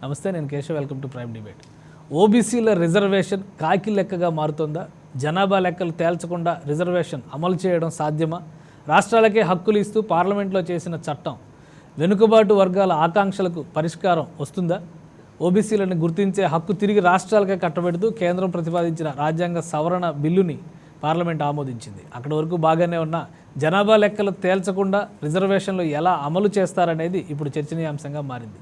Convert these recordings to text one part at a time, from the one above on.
నమస్తే, నేను Keshav. Welcome to Prime Debate. ఓబీసీల రిజర్వేషన్ కాకి లెక్కగా మారుతుందా? జనాభా లెక్కలు తేల్చకుండా రిజర్వేషన్ అమలు చేయడం సాధ్యమా? రాష్ట్రాలకే హక్కులు ఇస్తూ పార్లమెంట్లో చేసిన చట్టం వెనుకబాటు వర్గాల ఆకాంక్షలకు పరిష్కారం వస్తుందా? ఓబీసీలను గుర్తించే హక్కు తిరిగి రాష్ట్రాలకే కట్టబెడుతూ కేంద్రం ప్రతిపాదించిన రాజ్యాంగ సవరణ బిల్లుని పార్లమెంట్ ఆమోదించింది. అక్కడి వరకు బాగానే ఉన్న జనాభా లెక్కలు తేల్చకుండా రిజర్వేషన్లు ఎలా అమలు చేస్తారనేది ఇప్పుడు చర్చనీయాంశంగా మారింది.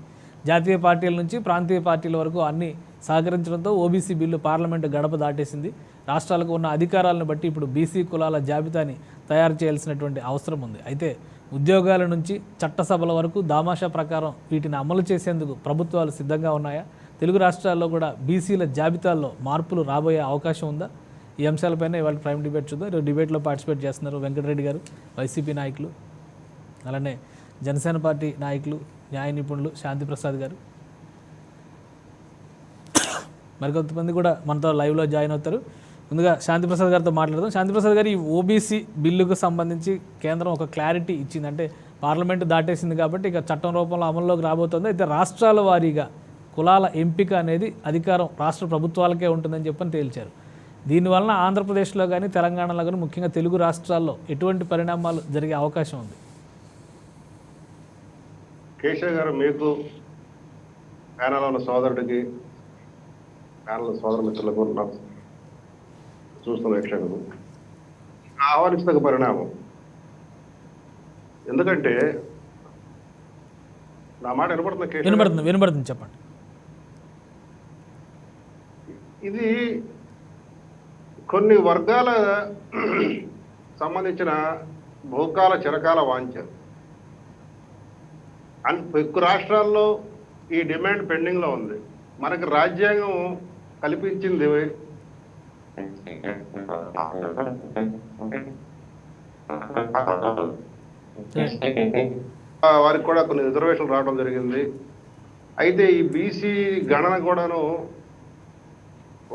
జాతీయ పార్టీల నుంచి ప్రాంతీయ పార్టీల వరకు అన్ని సహకరించడంతో ఓబీసీ బిల్లు పార్లమెంటు గడప దాటేసింది. రాష్ట్రాలకు ఉన్న అధికారాలను బట్టి ఇప్పుడు బీసీ కులాల జాబితాని తయారు చేయాల్సినటువంటి అవసరం ఉంది. అయితే ఉద్యోగాల నుంచి చట్టసభల వరకు దామాషా ప్రకారం వీటిని అమలు చేసేందుకు ప్రభుత్వాలు సిద్ధంగా ఉన్నాయా? తెలుగు రాష్ట్రాల్లో కూడా బీసీల జాబితాల్లో మార్పులు రాబోయే అవకాశం ఉందా? ఈ అంశాలపైన ఇవాళ ప్రైమ్ డిబేట్ చూద్దాం. ఈరోజు డిబేట్లో పార్టిసిపేట్ చేస్తున్నారు వెంకటరెడ్డి గారు, వైసీపీ నాయకులు, అలానే జనసేన పార్టీ నాయకులు, న్యాయ నిపుణులు శాంతిప్రసాద్ గారు, మరికొంతమంది కూడా మనతో లైవ్లో జాయిన్ అవుతారు. ముందుగా శాంతిప్రసాద్ గారితో మాట్లాడదాం. శాంతిప్రసాద్ గారు, ఈ ఓబీసీ బిల్లుకు సంబంధించి కేంద్రం ఒక క్లారిటీ ఇచ్చింది, అంటే పార్లమెంటు దాటేసింది కాబట్టి ఇక చట్టం రూపంలో అమల్లోకి రాబోతుంది. అయితే రాష్ట్రాల వారీగా కులాల ఎంపిక అనేది అధికారం రాష్ట్ర ప్రభుత్వాలకే ఉంటుందని చెప్పని తేల్చారు. దీనివలన ఆంధ్రప్రదేశ్లో కానీ తెలంగాణలో కానీ ముఖ్యంగా తెలుగు రాష్ట్రాల్లో ఎటువంటి పరిణామాలు జరిగే అవకాశం ఉంది? కేశవ్ గారు, మీకు ప్యానల్ ఉన్న సోదరుడికి, ప్యానల్ సోదర మిత్రులకు చూస్తున్న వీక్షకులు ఆహ్వానించదగ్గ పరిణామం. ఎందుకంటే నా మాట వినపడుతుంది? వినపడుతుంది, చెప్పండి. ఇది కొన్ని వర్గాల సంబంధించిన బహుకాల చిరకాల వాంఛ. ఎక్కువ రాష్ట్రాల్లో ఈ డిమాండ్ పెండింగ్లో ఉంది. మనకి రాజ్యాంగం కల్పించింది వారికి కూడా కొన్ని రిజర్వేషన్లు రావడం జరిగింది. అయితే ఈ బీసీ గణన కూడాను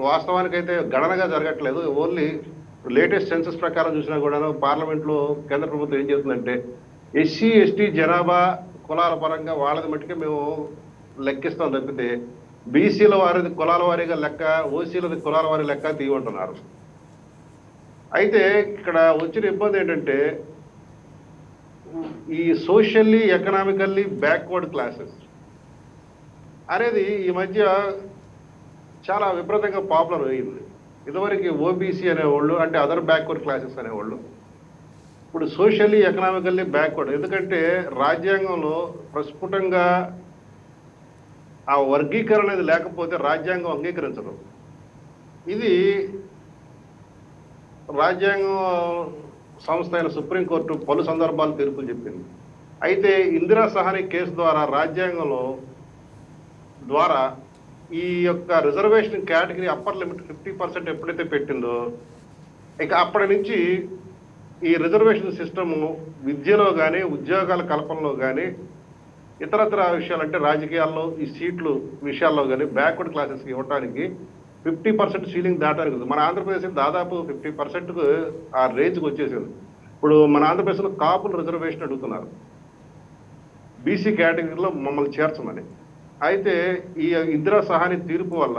వాస్తవానికైతే గణనగా జరగట్లేదు. ఓన్లీ లేటెస్ట్ సెన్సస్ ప్రకారం చూసినా కూడాను పార్లమెంట్లో కేంద్ర ప్రభుత్వం ఏం చేస్తుందంటే ఎస్సీ ఎస్టీ జనాభా కులాల పరంగా వాళ్ళది మట్టుకే మేము లెక్కిస్తాం తప్పితే బీసీల వారిది కులాల వారీగా లెక్క, ఓసీలది కులాల వారి లెక్క తీయమంటున్నారు. అయితే ఇక్కడ వచ్చిన ఇబ్బంది ఏంటంటే ఈ సోషల్లీ ఎకనామికల్లీ బ్యాక్వర్డ్ క్లాసెస్ అనేది ఈ మధ్య చాలా విపరీతంగా పాపులర్ అయింది. ఇదివరకు ఓబీసీ అనేవాళ్ళు అంటే అదర్ బ్యాక్వర్డ్ క్లాసెస్ అనేవాళ్ళు, ఇప్పుడు సోషల్లీ ఎకనామికల్లీ బ్యాక్వర్డ్. ఎందుకంటే రాజ్యాంగంలో ప్రస్ఫుటంగా ఆ వర్గీకరణ అనేది లేకపోతే రాజ్యాంగం అంగీకరించదు. ఇది రాజ్యాంగం సంస్థ అయిన సుప్రీంకోర్టు పలు సందర్భాలు తీర్పులు చెప్పింది. అయితే ఇందిరా సహాని కేసు ద్వారా రాజ్యాంగంలో ద్వారా ఈ యొక్క రిజర్వేషన్ కేటగిరీ అప్పర్ లిమిట్ 50% ఎప్పుడైతే పెట్టిందో ఇక అప్పటి నుంచి ఈ రిజర్వేషన్ సిస్టము విద్యలో కానీ ఉద్యోగాల కల్పనలో కానీ ఇతరత్ర విషయాలు అంటే రాజకీయాల్లో ఈ సీట్లు విషయాల్లో కానీ బ్యాక్వర్డ్ క్లాసెస్కి ఇవ్వడానికి 50% సీలింగ్ దాటానికి మన ఆంధ్రప్రదేశ్ దాదాపు 50%కు ఆ రేంజ్కి వచ్చేసింది. ఇప్పుడు మన ఆంధ్రప్రదేశ్లో కాపులు రిజర్వేషన్ అడుగుతున్నారు బీసీ కేటగిరీలో మమ్మల్ని చేర్చమని. అయితే ఈ ఇందిరా సహాని తీర్పు వల్ల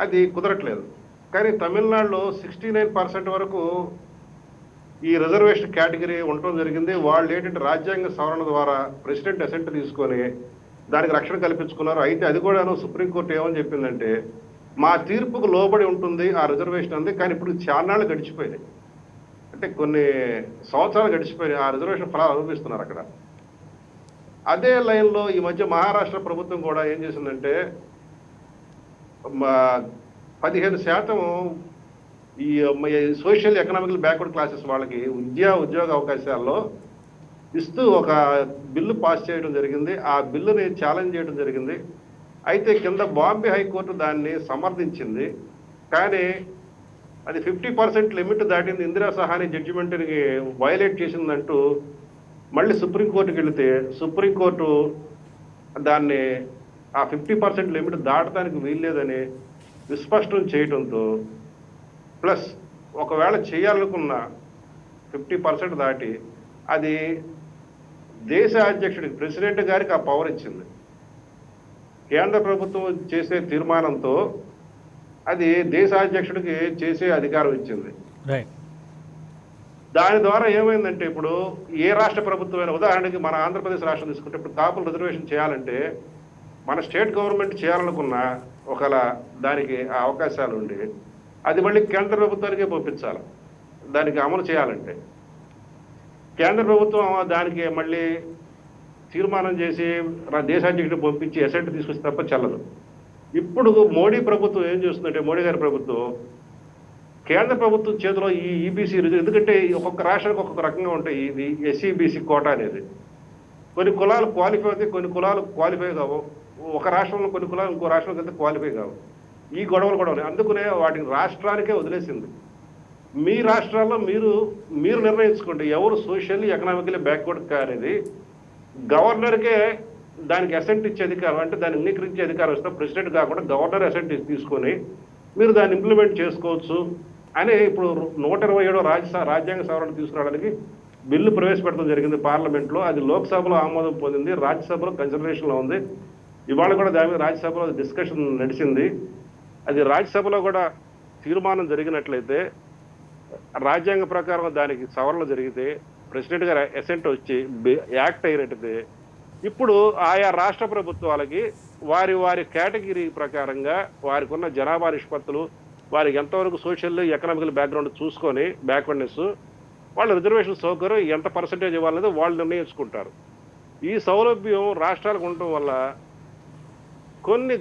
అది కుదరట్లేదు. కానీ తమిళనాడులో 69% వరకు ఈ రిజర్వేషన్ కేటగిరీ ఉండటం జరిగింది. వాళ్ళు ఏంటంటే రాజ్యాంగ సవరణ ద్వారా ప్రెసిడెంట్ అసెంట్ తీసుకొని దానికి రక్షణ కల్పించుకున్నారు. అయితే అది కూడాను సుప్రీంకోర్టు ఏమని చెప్పిందంటే మా తీర్పుకు లోబడి ఉంటుంది ఆ రిజర్వేషన్ అంది. కానీ ఇప్పుడు చాలాళ్ళు గడిచిపోయినాయి, అంటే కొన్ని సంవత్సరాలు గడిచిపోయినాయి, ఆ రిజర్వేషన్ ఫలాలు అనుభవిస్తున్నారు అక్కడ. అదే లైన్లో ఈ మధ్య మహారాష్ట్ర ప్రభుత్వం కూడా ఏం చేసిందంటే 15% ఈ సోషల్ ఎకనామికల్ బ్యాక్వర్డ్ క్లాసెస్ వాళ్ళకి ఉద్యోగ అవకాశాల్లో ఇస్తూ ఒక బిల్లు పాస్ చేయడం జరిగింది. ఆ బిల్లుని ఛాలెంజ్ చేయడం జరిగింది. అయితే కింద బాంబే హైకోర్టు దాన్ని సమర్థించింది. కానీ అది 50% లిమిట్ దాటింది, ఇందిరా సహాని జడ్జిమెంట్ని వైలేట్ చేసిందంటూ మళ్ళీ సుప్రీంకోర్టుకి వెళితే సుప్రీంకోర్టు దాన్ని ఆ 50% లిమిట్ దాటడానికి వీల్లేదని విస్పష్టం చేయడంతో ప్లస్ ఒకవేళ చేయాలనుకున్న 50% దాటి అది దేశ అధ్యక్షుడికి ప్రెసిడెంట్ గారికి ఆ పవర్ ఇచ్చింది. కేంద్ర ప్రభుత్వం చేసే తీర్మానంతో అది దేశాధ్యక్షుడికి చేసే అధికారం ఇచ్చింది. రైట్. దాని ద్వారా ఏమైందంటే ఇప్పుడు ఏ రాష్ట్ర ప్రభుత్వమైనా, ఉదాహరణకి మన ఆంధ్రప్రదేశ్ రాష్ట్రం తీసుకుంటే ఇప్పుడు కాపులు రిజర్వేషన్ చేయాలంటే మన స్టేట్ గవర్నమెంట్ చేయాలనుకున్నా ఒకవేళ దానికి ఆ అవకాశాలు ఉండి అది మళ్ళీ కేంద్ర ప్రభుత్వానికే పంపించాలి. దానికి అమలు చేయాలంటే కేంద్ర ప్రభుత్వం దానికి మళ్ళీ తీర్మానం చేసి దేశాధ్యక్షుడికి పంపించి అసెంట్ తీసుకొచ్చి తప్ప చెల్లదు. ఇప్పుడు మోడీ ప్రభుత్వం ఏం చేస్తుందంటే, మోడీ గారి ప్రభుత్వం కేంద్ర ప్రభుత్వం చేతిలో ఈ ఈబీసీ, ఎందుకంటే ఒక్కొక్క రాష్ట్రానికి ఒక్కొక్క రకంగా ఉంటాయి. ఇది ఎస్సీబీసీ కోటా అనేది కొన్ని కులాలు క్వాలిఫై అవుతాయి, కొన్ని కులాలు క్వాలిఫై కావు. ఒక రాష్ట్రంలో కొన్ని కులాలు ఇంకో రాష్ట్రం కింద క్వాలిఫై కావు. ఈ గొడవలు కూడా ఉన్నాయి. అందుకనే వాటిని రాష్ట్రానికే వదిలేసింది. మీ రాష్ట్రాల్లో మీరు నిర్ణయించుకోండి ఎవరు సోషల్లీ ఎకనామికలీ బ్యాక్వర్డ్ అనేది. గవర్నర్కే దానికి అసెంట్ ఇచ్చే అధికారం, అంటే దాన్ని అంగీకరించే అధికారం ఇస్తే ప్రెసిడెంట్ కాకుండా గవర్నర్ అసెంట్ తీసుకొని మీరు దాన్ని ఇంప్లిమెంట్ చేసుకోవచ్చు అని ఇప్పుడు 127 రాజ్యాంగ సవరణ తీసుకురావడానికి బిల్లు ప్రవేశపెట్టడం జరిగింది పార్లమెంట్లో. అది లోక్సభలో ఆమోదం పొందింది, రాజ్యసభలో కన్సిడరేషన్లో ఉంది. ఇవాళ కూడా దాని మీద రాజ్యసభలో డిస్కషన్ నడిచింది. అది రాజ్యసభలో కూడా తీర్మానం జరిగినట్లయితే, రాజ్యాంగ ప్రకారం దానికి సవరణ జరిగితే, ప్రెసిడెంట్ గారు అసెంట్ వచ్చి యాక్ట్ అయినట్టయితే, ఇప్పుడు ఆయా రాష్ట్ర ప్రభుత్వాలకి వారి కేటగిరీ ప్రకారంగా వారికి ఉన్న జనాభా నిష్పత్తులు, వారికి ఎంతవరకు సోషల్ ఎకనామికల్ బ్యాక్గ్రౌండ్ చూసుకొని బ్యాక్వర్డ్నెస్, వాళ్ళ రిజర్వేషన్ సౌకర్యం ఎంత పర్సంటేజ్ ఇవ్వాలనేది వాళ్ళు నిర్ణయించుకుంటారు. ఈ సౌలభ్యం రాష్ట్రాలకు ఉండటం వల్ల కొన్ని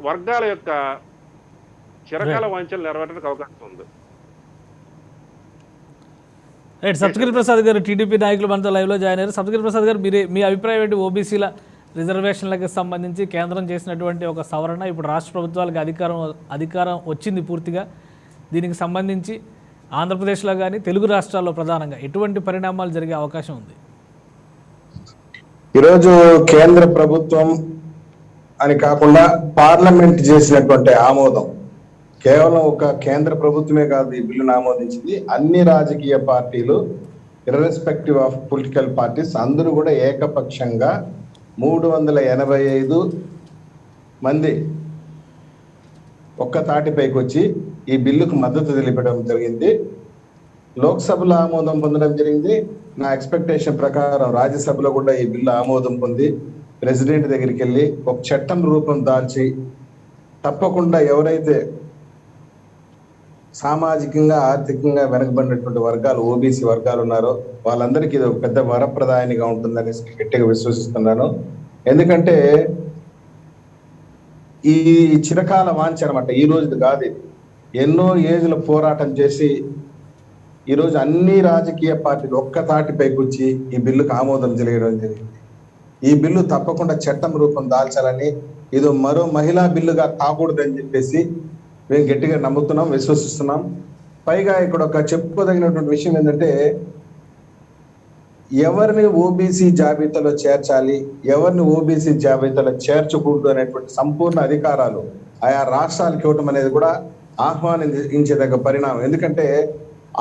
వర్గాల యొక్క చిరకాల వాంఛలు నెరవేరడానికి అవకాశం ఉంది. రైట్. సబ్స్క్రిట్ ప్రసాద్ గారు టీడీపీ నాయకులు మనతో లైవ్లో జాయిన్ అయ్యారు. సబ్స్క్రిట్ ప్రసాద్ గారు, మీ అభిప్రాయం ఏంటి? ఓబీసీల రిజర్వేషన్లకు సంబంధించి కేంద్రం చేసినటువంటి ఒక సవరణ, ఇప్పుడు రాష్ట్ర ప్రభుత్వాలకు అధికారం వచ్చింది పూర్తిగా. దీనికి సంబంధించి ఆంధ్రప్రదేశ్లో కానీ తెలుగు రాష్ట్రాల్లో ప్రధానంగా ఎటువంటి పరిణామాలు జరిగే అవకాశం ఉంది? ఈరోజు కేంద్ర ప్రభుత్వం అని కాకుండా పార్లమెంట్ చేసినటువంటి ఆమోదం, కేవలం ఒక కేంద్ర ప్రభుత్వమే కాదు ఈ బిల్లును ఆమోదించింది, అన్ని రాజకీయ పార్టీలు ఇర్రెస్పెక్టివ్ ఆఫ్ పొలిటికల్ పార్టీస్ అందరూ కూడా ఏకపక్షంగా 385 మంది ఒక్క తాటిపైకి వచ్చి ఈ బిల్లుకు మద్దతు తెలిపడం జరిగింది. లోక్సభలో ఆమోదం పొందడం జరిగింది. నా ఎక్స్పెక్టేషన్ ప్రకారం రాజ్యసభలో కూడా ఈ బిల్లు ఆమోదం పొంది ప్రెసిడెంట్ దగ్గరికి వెళ్ళి ఒక చట్టం రూపం దాల్చి తప్పకుండా ఎవరైతే సామాజికంగా ఆర్థికంగా వెనకబడినటువంటి వర్గాలు, ఓబీసీ వర్గాలు ఉన్నారో వాళ్ళందరికీ ఇది ఒక పెద్ద వరప్రదాయనిగా ఉంటుందని గట్టిగా విశ్వసిస్తున్నాను. ఎందుకంటే ఈ చిరకాల వాంఛ అనమాట, ఈ రోజుది కాదు, ఇది ఎన్నో ఏజ్ల పోరాటం చేసి ఈరోజు అన్ని రాజకీయ పార్టీలు ఒక్క తాటిపైకి వచ్చి ఈ బిల్లుకు ఆమోదం తెలియడం జరిగింది. ఈ బిల్లు తప్పకుండా చట్టం రూపం దాల్చాలని, ఇది మరో మహిళా బిల్లుగా కాకూడదని చెప్పేసి మేము గట్టిగా నమ్ముతున్నాం, విశ్వసిస్తున్నాం. పైగా ఇక్కడ ఒక చెప్పుకోదగినటువంటి విషయం ఏంటంటే, ఎవరిని ఓబీసీ జాబితాలో చేర్చాలి, ఎవరిని ఓబీసీ జాబితాలో చేర్చకూడదు అనేటువంటి సంపూర్ణ అధికారాలు ఆయా రాష్ట్రాలకు ఇవ్వటం అనేది కూడా ఆహ్వానించదగ్గ పరిణామం. ఎందుకంటే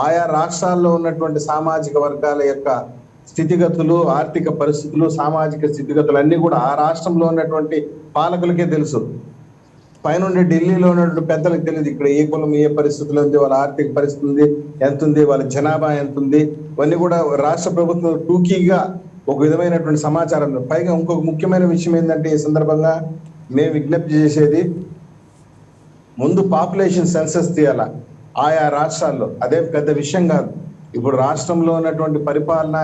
ఆయా రాష్ట్రాల్లో ఉన్నటువంటి సామాజిక వర్గాల యొక్క స్థితిగతులు, ఆర్థిక పరిస్థితులు, సామాజిక స్థితిగతులు అన్ని కూడా ఆ రాష్ట్రంలో ఉన్నటువంటి పాలకులకే తెలుసు. పైనుండి ఢిల్లీలో ఉన్నటువంటి పెద్దలకు తెలియదు ఇక్కడ ఏ కులం ఏ పరిస్థితులు ఉంది, వాళ్ళ ఆర్థిక పరిస్థితి ఉంది ఎంత ఉంది, వాళ్ళ జనాభా ఎంత ఉంది, ఇవన్నీ కూడా రాష్ట్ర ప్రభుత్వం టూకీగా ఒక విధమైనటువంటి సమాచారం. పైగా ఇంకొక ముఖ్యమైన విషయం ఏంటంటే, ఈ సందర్భంగా మేము విజ్ఞప్తి చేసేది, ముందు పాపులేషన్ సెన్సస్ తీయాల ఆయా రాష్ట్రాల్లో. అదే పెద్ద విషయం కాదు. ఇప్పుడు రాష్ట్రంలో ఉన్నటువంటి పరిపాలన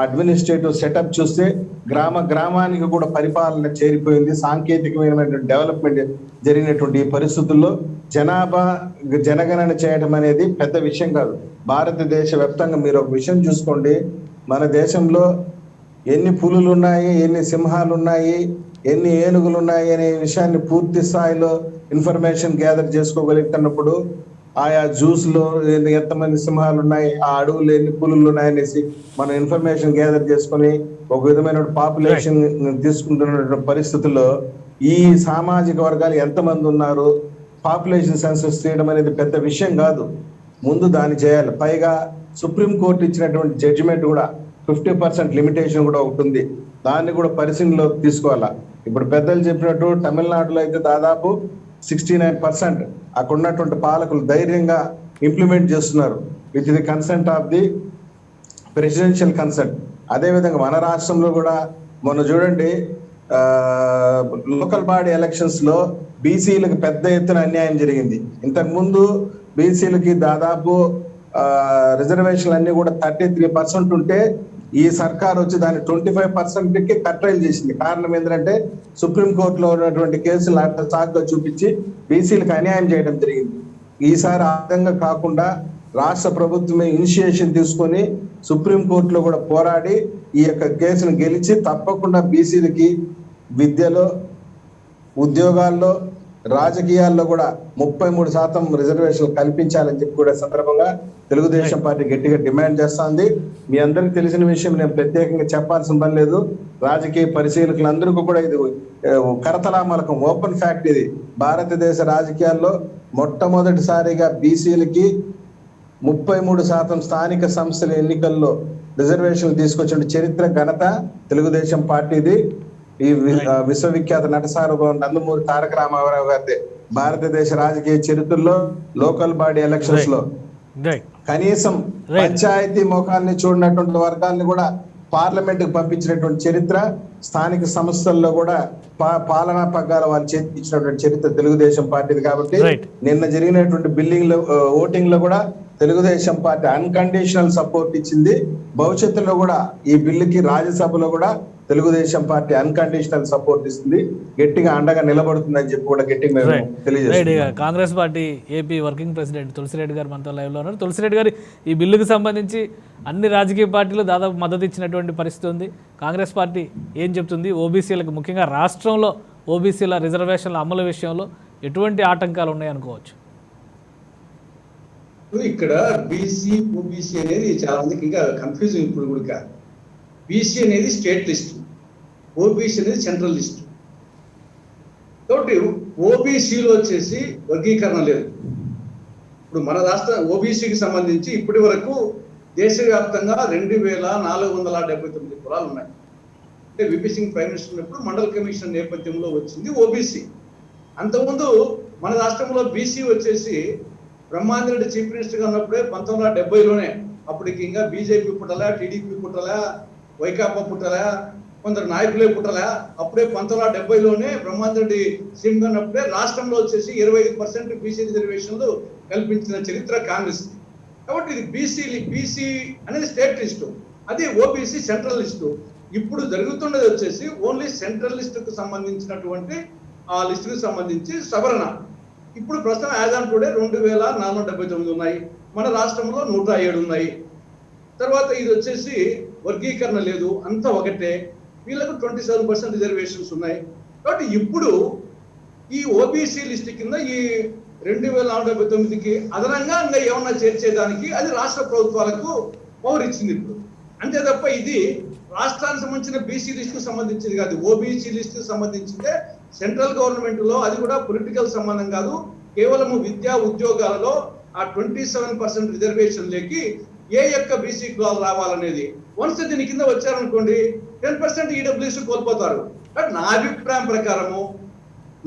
అడ్మినిస్ట్రేటివ్ సెటప్ చూస్తే గ్రామానికి కూడా పరిపాలన చేరిపోయింది. సాంకేతికమైన డెవలప్మెంట్ జరిగినటువంటి ఈ పరిస్థితుల్లో జనగణన చేయడం అనేది పెద్ద విషయం కాదు. భారతదేశ వ్యాప్తంగా మీరు ఒక విషయం చూసుకోండి, మన దేశంలో ఎన్ని పులులు ఉన్నాయి, ఎన్ని సింహాలు ఉన్నాయి, ఎన్ని ఏనుగులు ఉన్నాయి అనే విషయాన్ని పూర్తి స్థాయిలో ఇన్ఫర్మేషన్ గ్యాదర్ చేసుకోగలుగుతున్నప్పుడు, ఆయా జ్యూస్ లో ఎంతమంది సింహాలు ఉన్నాయి, ఆ అడవులు ఎన్ని పులులు ఉన్నాయనేసి మనం ఇన్ఫర్మేషన్ గ్యాదర్ చేసుకొని ఒక విధమైన పాపులేషన్ తీసుకుంటున్న పరిస్థితుల్లో ఈ సామాజిక వర్గాలు ఎంతమంది ఉన్నారు, పాపులేషన్ సెన్సస్ చేయడం అనేది పెద్ద విషయం కాదు. ముందు దాన్ని చేయాలి. పైగా సుప్రీంకోర్టు ఇచ్చినటువంటి జడ్జిమెంట్ కూడా 50% లిమిటేషన్ కూడా ఒకటి ఉంది. దాన్ని కూడా పరిశీలనలో తీసుకోవాలా. ఇప్పుడు పెద్దలు చెప్పినట్టు తమిళనాడులో అయితే దాదాపు 69% అక్కడ ఉన్నటువంటి పాలకులు ధైర్యంగా ఇంప్లిమెంట్ చేస్తున్నారు with the consent of the presidential consent. అదేవిధంగా మన రాష్ట్రంలో కూడా మొన్న చూడండి, లోకల్ బాడీ ఎలక్షన్స్ లో బీసీలకు పెద్ద ఎత్తున అన్యాయం జరిగింది. ఇంతకు ముందు బీసీలకి దాదాపు రిజర్వేషన్లు అన్ని కూడా 33% ఉంటే ఈ సర్కార్ వచ్చి దాన్ని 25%కి కట్రైల్ చేసింది. కారణం ఏంటంటే సుప్రీంకోర్టులో ఉన్నటువంటి కేసులు అట్లా సాగ్గా చూపించి బీసీలకు అన్యాయం చేయడం జరిగింది. ఈసారి ఆ విధంగా కాకుండా రాష్ట్ర ప్రభుత్వమే ఇనిషియేషన్ తీసుకొని సుప్రీంకోర్టులో కూడా పోరాడి ఈ యొక్క కేసును గెలిచి తప్పకుండా బీసీలకి విద్యలో, ఉద్యోగాల్లో, రాజకీయాల్లో కూడా 33% రిజర్వేషన్లు కల్పించాలని చెప్పి కూడా సందర్భంగా తెలుగుదేశం పార్టీ గట్టిగా డిమాండ్ చేస్తోంది. మీ అందరికి తెలిసిన విషయం, నేను ప్రత్యేకంగా చెప్పాల్సిన పని లేదు. రాజకీయ పరిశీలకులందరికీ కూడా ఇది కరతలామలకం, ఓపెన్ ఫ్యాక్ట్. ఇది భారతదేశ రాజకీయాల్లో మొట్టమొదటిసారిగా బీసీలకి 33% స్థానిక సంస్థల ఎన్నికల్లో రిజర్వేషన్లు తీసుకొచ్చిన చరిత్ర ఘనత తెలుగుదేశం పార్టీది. ఈ విశ్వవిఖ్యాత నటసార్వభౌమ నందమూరి తారక రామారావు గారి భారతదేశ రాజకీయ చరిత్రలో లోకల్ బాడీ ఎలక్షన్స్ లో కనీసం పంచాయతీ మోకాల్ని చూడనటువంటి వర్గాల్ని కూడా పార్లమెంట్ కు పంపించినటువంటి చరిత్ర, స్థానిక సంస్థల్లో కూడా పాలనా పగ్గాల వాళ్ళు చేతికిచ్చినటువంటి చరిత్ర తెలుగుదేశం పార్టీది. కాబట్టి నిన్న జరిగినటువంటి ఓటింగ్ లో కూడా తెలుగుదేశం పార్టీ అన్కండిషనల్ సపోర్ట్ ఇచ్చింది. భవిష్యత్తులో కూడా ఈ బిల్లుకి రాజ్యసభలో కూడా తెలుగుదేశం పార్టీ అన్కండిషనల్ సపోర్ట్ ఇస్తుంది, గట్టిగా అండగా నిలబడుతుందని చెప్పి కూడా గట్టిగా తెలియజేస్తుంది. Congress party AP working president Tulasi Reddy గారు మనతో లైవ్ లో ఉన్నారు. తులసిరెడ్డి గారు, ఈ బిల్లుకు సంబంధించి అన్ని రాజకీయ పార్టీలు దాదాపు మద్దతు ఇచ్చినటువంటి పరిస్థితి ఉంది. కాంగ్రెస్ పార్టీ ఏం చెప్తుంది? ఓబీసీలకు, ముఖ్యంగా రాష్ట్రంలో ఓబీసీల రిజర్వేషన్ల అమలు విషయంలో ఎటువంటి ఆటంకాలు ఉన్నాయనుకోవచ్చు? ఇక్కడ బీసీ ఓబీసీ అనేది చాలా మందికి ఇంకా కన్ఫ్యూజింగ్. ఇప్పుడు కూడా బీసీ అనేది స్టేట్ లిస్ట్, ఓబీసీ అనేది సెంట్రల్ లిస్ట్. కాబట్టి ఓబీసీలో వచ్చేసి వర్గీకరణ లేదు. ఇప్పుడు మన రాష్ట్ర ఓబీసీకి సంబంధించి ఇప్పటి వరకు దేశవ్యాప్తంగా 2479 కులాలు ఉన్నాయి. అంటే విపి సింగ్ ప్రైమ్ మినిస్టర్ ఉన్నప్పుడు మండల్ కమిషన్ నేపథ్యంలో వచ్చింది ఓబీసీ. అంతకుముందు మన రాష్ట్రంలో బీసీ వచ్చేసి బ్రహ్మాందరెడ్డి చీఫ్ మినిస్టర్గా ఉన్నప్పుడే 1970లోనే, అప్పటికి ఇంకా బీజేపీ పుట్టలా, టీడీపీ పుట్టలా, వైకాపా పుట్టలా, కొందరు నాయకులే పుట్టలా. అప్పుడే 1970లోనే బ్రహ్మాందరెడ్డి సీఎంగా ఉన్నప్పుడే రాష్ట్రంలో వచ్చేసి 25% బీసీ రిజర్వేషన్లు కల్పించిన చరిత్ర కాంగ్రెస్. కాబట్టి ఇది బీసీ అనేది స్టేట్ లిస్టు, అది ఓబీసీ సెంట్రల్ లిస్టు. ఇప్పుడు జరుగుతున్నది వచ్చేసి ఓన్లీ సెంట్రల్ లిస్టుకు సంబంధించినటువంటి ఆ లిస్టుకు సంబంధించి సవరణ. ఇప్పుడు ప్రస్తుతం యాజ్ ఆన్ టుడే 2479 ఉన్నాయి. మన రాష్ట్రంలో 107 ఉన్నాయి. తర్వాత ఇది వచ్చేసి వర్గీకరణ లేదు, అంతా ఒకటే. వీళ్ళకు 27% రిజర్వేషన్స్ ఉన్నాయి. కాబట్టి ఇప్పుడు ఈ ఓబీసీ లిస్ట్ కింద ఈ 2479కి అదనంగా ఇంకా ఏమన్నా చేర్చేదానికి అది రాష్ట్ర ప్రభుత్వాలకు పవర్ ఇచ్చింది ఇప్పుడు. అంతే తప్ప ఇది రాష్ట్రానికి సంబంధించిన బీసీ లిస్టుకు సంబంధించింది కాదు, ఓబీసీ లిస్టుకు సంబంధించిందే. సెంట్రల్ గవర్నమెంట్ లో అది కూడా పొలిటికల్ సంబంధం కాదు, కేవలం విద్యా ఉద్యోగాలలో ఆ 27% రిజర్వేషన్ లేకి ఏ యొక్క బీసీ కులాలు రావాలనేది. వన్స్ దీని కింద వచ్చారనుకోండి 10% ఈడబ్ల్యూసీ కోల్పోతారు. బట్ నా అభిప్రాయం ప్రకారము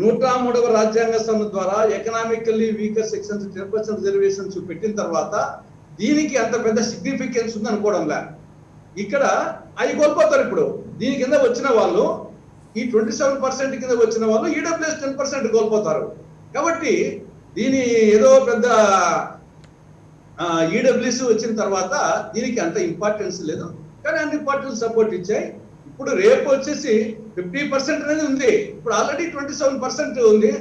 103వ రాజ్యాంగ సభ ద్వారా ఎకనామికల్లీ వీకర్ సెక్షన్స్ 10% రిజర్వేషన్స్ పెట్టిన తర్వాత దీనికి అంత పెద్ద సిగ్నిఫికెన్స్ ఉంది అనుకోవడంలా. ఇక్కడ అవి కోల్పోతారు. ఇప్పుడు దీని కింద వచ్చిన వాళ్ళు, ఈ 27% కింద వచ్చిన వాళ్ళు ఈడబ్ల్యూఎస్ 10% కోల్పోతారు. కాబట్టి దీని ఏదో పెద్ద ఈడబ్ల్యూసీ వచ్చిన తర్వాత దీనికి అంత ఇంపార్టెన్స్ లేదు, కానీ అన్ని పార్టీలు సపోర్ట్ ఇచ్చాయి. ఇప్పుడు రేపు వచ్చేసి 50% అనేది ఉంది. ఇప్పుడు ఆల్రెడీ 27% ఉంది.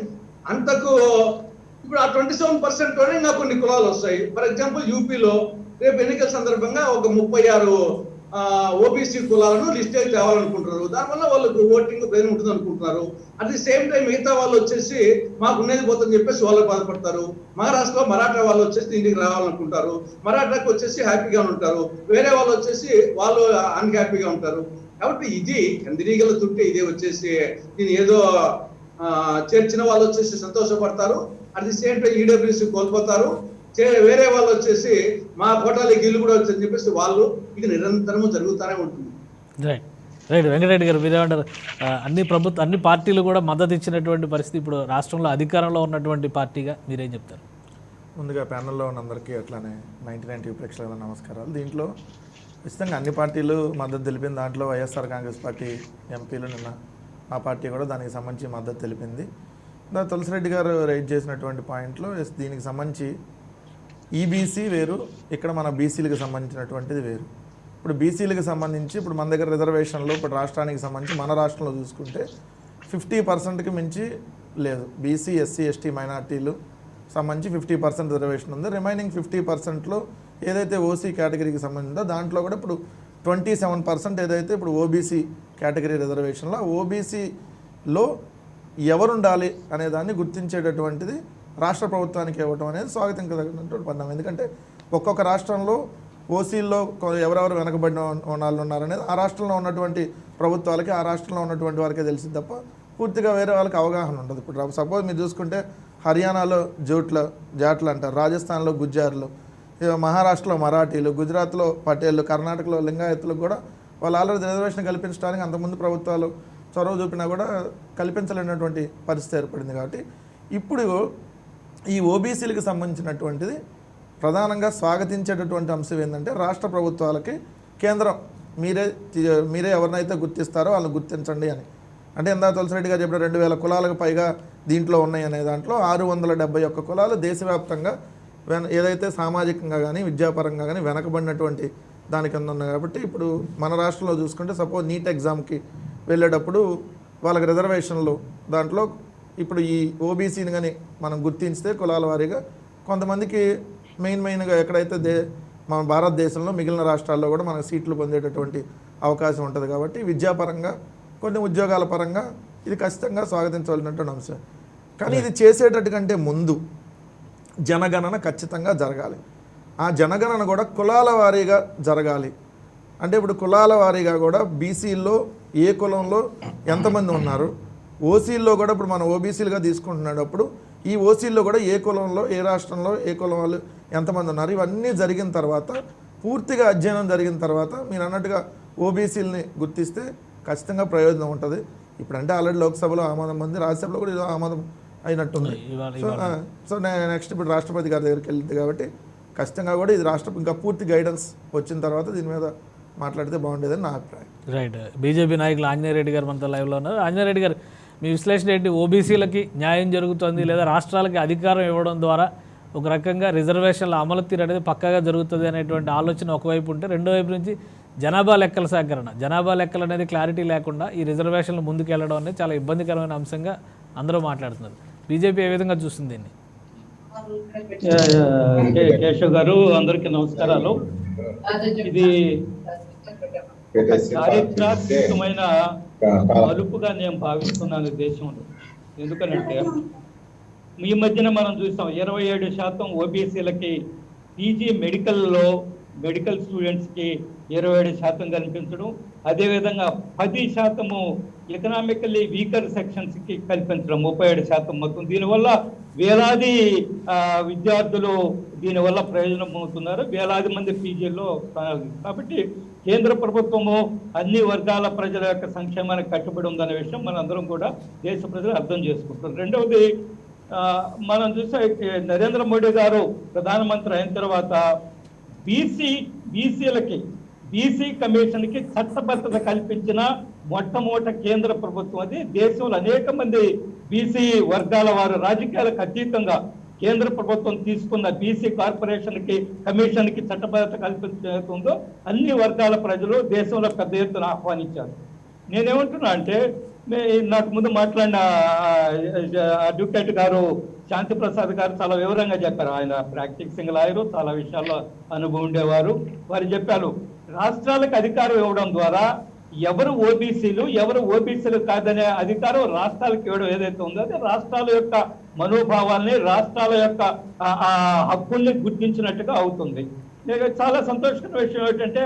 అంతకు ఇప్పుడు ఆ 27%లోనే ఇంకా కొన్ని కులాలు వస్తాయి. ఫర్ ఎగ్జాంపుల్ యూపీలో రేపు ఎన్నికల సందర్భంగా ఒక 36 ఓబీసీ కులాలను లిస్ట్ అయితే తేవాలనుకుంటున్నారు. దానివల్ల వాళ్ళకు ఓటింగ్ బ్రెయిన్ ఉంటుంది అనుకుంటున్నారు. అట్ ది సేమ్ టైం మిగతా వాళ్ళు వచ్చేసి మాకు ఉన్నది పోతుందని చెప్పేసి వాళ్ళకి బాధపడతారు. మహారాష్ట్రలో మరాఠా వాళ్ళు వచ్చేసి ఇంటికి రావాలనుకుంటారు, మరాఠాకి వచ్చేసి హ్యాపీగా ఉంటారు, వేరే వాళ్ళు వచ్చేసి వాళ్ళు అన్హ్యాపీగా ఉంటారు. కాబట్టి ఇది కందిరీగల తుట్టే. ఇదే వచ్చేసి దీని ఏదో చేర్చిన వాళ్ళు వచ్చేసి సంతోషపడతారు, at the same time EWS కోల్పోతారు. వేరే వాళ్ళు వచ్చేసి మా కోటాలకి ఇల్లు కూడా వచ్చని చెప్పేసి వాళ్ళు ఇది నిరంతరము జరుగుతూనే ఉంటుంది. రైట్ రైట్ వెంకటరెడ్డి గారు మీరేమంటారు? అన్ని పార్టీలు కూడా మద్దతు ఇచ్చినటువంటి పరిస్థితి, ఇప్పుడు రాష్ట్రంలో అధికారంలో ఉన్నటువంటి పార్టీగా మీరేం చెప్తారు? ముందుగా ప్యానెల్లో ఉన్న అందరికీ అట్లానే 99 టీవీ ప్రేక్షకులకు నమస్కారాలు. దీంట్లో ఖచ్చితంగా అన్ని పార్టీలు మద్దతు తెలిపిన దాంట్లో వైఎస్ఆర్ కాంగ్రెస్ పార్టీ ఎంపీలు నిన్న ఆ పార్టీ కూడా దానికి సంబంధించి మద్దతు తెలిపింది. తులసిరెడ్డి గారు రైజ్ చేసినటువంటి పాయింట్లో దీనికి సంబంధించి ఈబీసీ వేరు, ఇక్కడ మన బీసీలకు సంబంధించినటువంటిది వేరు. ఇప్పుడు బీసీలకు సంబంధించి ఇప్పుడు మన దగ్గర రిజర్వేషన్లో ఇప్పుడు రాష్ట్రానికి సంబంధించి మన రాష్ట్రంలో చూసుకుంటే 50%కి మించి లేదు. బీసీ, ఎస్సీ, ఎస్టీ మైనార్టీలు సంబంధించి 50% రిజర్వేషన్ ఉంది. రిమైనింగ్ 50%లో ఏదైతే ఓసీ కేటగిరీకి సంబంధించిందో దాంట్లో కూడా ఇప్పుడు 27% ఏదైతే ఇప్పుడు ఓబీసీ కేటగిరీ రిజర్వేషన్లో ఓబీసీలో ఎవరుండాలి అనే దాన్ని గుర్తించేటటువంటిది రాష్ట్ర ప్రభుత్వానికి ఇవ్వటం అనేది స్వాగతించదగినటువంటి పరిణామం. ఎందుకంటే ఒక్కొక్క రాష్ట్రంలో ఓసీల్లో ఎవరెవరు వెనకబడిన వాళ్ళు ఉన్నారనేది ఆ రాష్ట్రంలో ఉన్నటువంటి ప్రభుత్వాలకి ఆ రాష్ట్రంలో ఉన్నటువంటి వారికే తెలిసింది తప్ప పూర్తిగా వేరే వాళ్ళకి అవగాహన ఉండదు. ఇప్పుడు సపోజ్ మీరు చూసుకుంటే హర్యానాలో జాట్లు అంటారు, రాజస్థాన్లో గుజ్జార్లు, మహారాష్ట్రలో మరాఠీలు, గుజరాత్లో పటేళ్ళు, కర్ణాటకలో లింగాయతులకు కూడా వాళ్ళు ఆల్రెడీ రిజర్వేషన్ కల్పించడానికి అంతకుముందు ప్రభుత్వాలు చొరవ చూపినా కూడా కల్పించలేనటువంటి పరిస్థితి ఏర్పడింది. కాబట్టి ఇప్పుడు ఈ ఓబీసీలకు సంబంధించినటువంటిది ప్రధానంగా స్వాగతించేటటువంటి అంశం ఏంటంటే రాష్ట్ర ప్రభుత్వాలకి కేంద్రం మీరే ఎవరినైతే గుర్తిస్తారో వాళ్ళని గుర్తించండి అని. అంటే ఇందా తులసిరెడ్డి గారు చెప్పిన 2000 కులాలకు పైగా దీంట్లో ఉన్నాయి అనే దాంట్లో 671 కులాలు దేశవ్యాప్తంగా ఏదైతే సామాజికంగా కానీ విద్యాపరంగా కానీ వెనకబడినటువంటి దాని కింద ఉన్నాయి. కాబట్టి ఇప్పుడు మన రాష్ట్రంలో చూసుకుంటే సపోజ్ నీట్ ఎగ్జామ్కి వెళ్ళేటప్పుడు వాళ్ళకి రిజర్వేషన్లు దాంట్లో ఇప్పుడు ఈ ఓబీసీని కానీ మనం గుర్తించితే కులాల వారీగా కొంతమందికి మెయిన్గా ఎక్కడైతే మన భారతదేశంలో మిగిలిన రాష్ట్రాల్లో కూడా మనకు సీట్లు పొందేటటువంటి అవకాశం ఉంటుంది. కాబట్టి విద్యాపరంగా కొన్ని ఉద్యోగాల పరంగా ఇది ఖచ్చితంగా స్వాగతించవలసినటువంటి అంశం. కానీ ఇది చేసేటట్టు కంటే ముందు జనగణన ఖచ్చితంగా జరగాలి. ఆ జనగణన కూడా కులాల వారీగా జరగాలి. అంటే ఇప్పుడు కులాల వారీగా కూడా బీసీల్లో ఏ కులంలో ఎంతమంది ఉన్నారు, ఓసీల్లో కూడా ఇప్పుడు మనం ఓబీసీలుగా తీసుకుంటున్నప్పుడు ఈ ఓసీల్లో కూడా ఏ కులంలో ఏ రాష్ట్రంలో ఏ కులం వాళ్ళు ఎంతమంది ఉన్నారు ఇవన్నీ జరిగిన తర్వాత పూర్తిగా అధ్యయనం జరిగిన తర్వాత మీరు అన్నట్టుగా ఓబీసీలని గుర్తిస్తే ఖచ్చితంగా ప్రయోజనం ఉంటుంది. ఇప్పుడంటే ఆల్రెడీ లోక్సభలో ఆమోదం ఉంది, రాజ్యసభలో కూడా ఇది ఆమోదం అయినట్టుంది. సో నెక్స్ట్ ఇప్పుడు రాష్ట్రపతి గారి దగ్గరికి వెళ్ళింది కాబట్టి ఖచ్చితంగా కూడా ఇది ఇంకా పూర్తి గైడెన్స్ వచ్చిన తర్వాత దీని మీద మాట్లాడితే బాగుండేదని నా అభిప్రాయం. రైట్. బీజేపీ నాయకులు ఆంజనేయరెడ్డి గారు మనతో లైవ్లో ఉన్నారు. ఆంజనేయరెడ్డి గారు, మీ విశ్లేషణ ఏంటి? ఓబీసీలకి న్యాయం జరుగుతుంది లేదా రాష్ట్రాలకి అధికారం ఇవ్వడం ద్వారా ఒక రకంగా రిజర్వేషన్ల అమలు తీరు అనేది పక్కాగా జరుగుతుంది అనేటువంటి ఆలోచన ఒకవైపు ఉంటే, రెండో వైపు నుంచి జనాభా లెక్కల సేకరణ, జనాభా లెక్కలు అనేది క్లారిటీ లేకుండా ఈ రిజర్వేషన్లు ముందుకు వెళ్ళడం అనేది చాలా ఇబ్బందికరమైన అంశంగా అందరూ మాట్లాడుతున్నారు. బీజేపీ ఏ విధంగా చూస్తుంది దీన్ని? కేశవ్ గారు, అందరికీ నమస్కారాలు. ఇది చారిత్రాత్మకమైన మలుపుగా నేను భావిస్తున్నాను దేశంలో. ఎందుకనంటే ఈ మధ్యన మనం చూస్తాం 27% ఓబీసీలకి పీజీ మెడికల్ స్టూడెంట్స్కి 27% కల్పించడం, అదేవిధంగా 10% ఎకనామికల్లీ వీకర్ సెక్షన్స్కి కల్పించడం, 37% మొత్తం. దీనివల్ల వేలాది విద్యార్థులు దీనివల్ల ప్రయోజనం పొందుతున్నారు, వేలాది మంది పీజీల్లో. కాబట్టి కేంద్ర ప్రభుత్వము అన్ని వర్గాల ప్రజల యొక్క సంక్షేమానికి కట్టుబడి ఉందనే విషయం మనందరం కూడా దేశ ప్రజలు అర్థం చేసుకుంటారు. రెండవది, మనం చూస్తే నరేంద్ర మోడీ గారు ప్రధానమంత్రి అయిన తర్వాత బీసీ కమిషన్కి చట్టబద్ధత కల్పించిన మొట్టమొదటి కేంద్ర ప్రభుత్వం అది. దేశంలో అనేక మంది బీసీ వర్గాల వారు రాజకీయాలకు అతీతంగా కేంద్ర ప్రభుత్వం తీసుకున్న బీసీ కమిషన్కి చట్టబద్ధత కల్పించుందో అన్ని వర్గాల ప్రజలు దేశంలో పెద్ద ఎత్తున ఆహ్వానించారు. నేనేమంటున్నా అంటే, నాకు ముందు మాట్లాడిన అడ్వకేట్ గారు శాంతి ప్రసాద్ గారు చాలా వివరంగా చెప్పారు. ఆయన ప్రాక్టీసింగ్ లాయరు, చాలా విషయాల్లో అనుభవం ఉండేవారు. వారు చెప్పారు, రాష్ట్రాలకు అధికారం ఇవ్వడం ద్వారా ఎవరు ఓబీసీలు కాదనే అధికారం రాష్ట్రాలకు ఇవ్వడం ఏదైతే ఉందో అది రాష్ట్రాల యొక్క మనోభావాల్ని, రాష్ట్రాల యొక్క హక్కుల్ని గుర్తించినట్టుగా అవుతుంది. చాలా సంతోషకరమైన విషయం ఏంటంటే,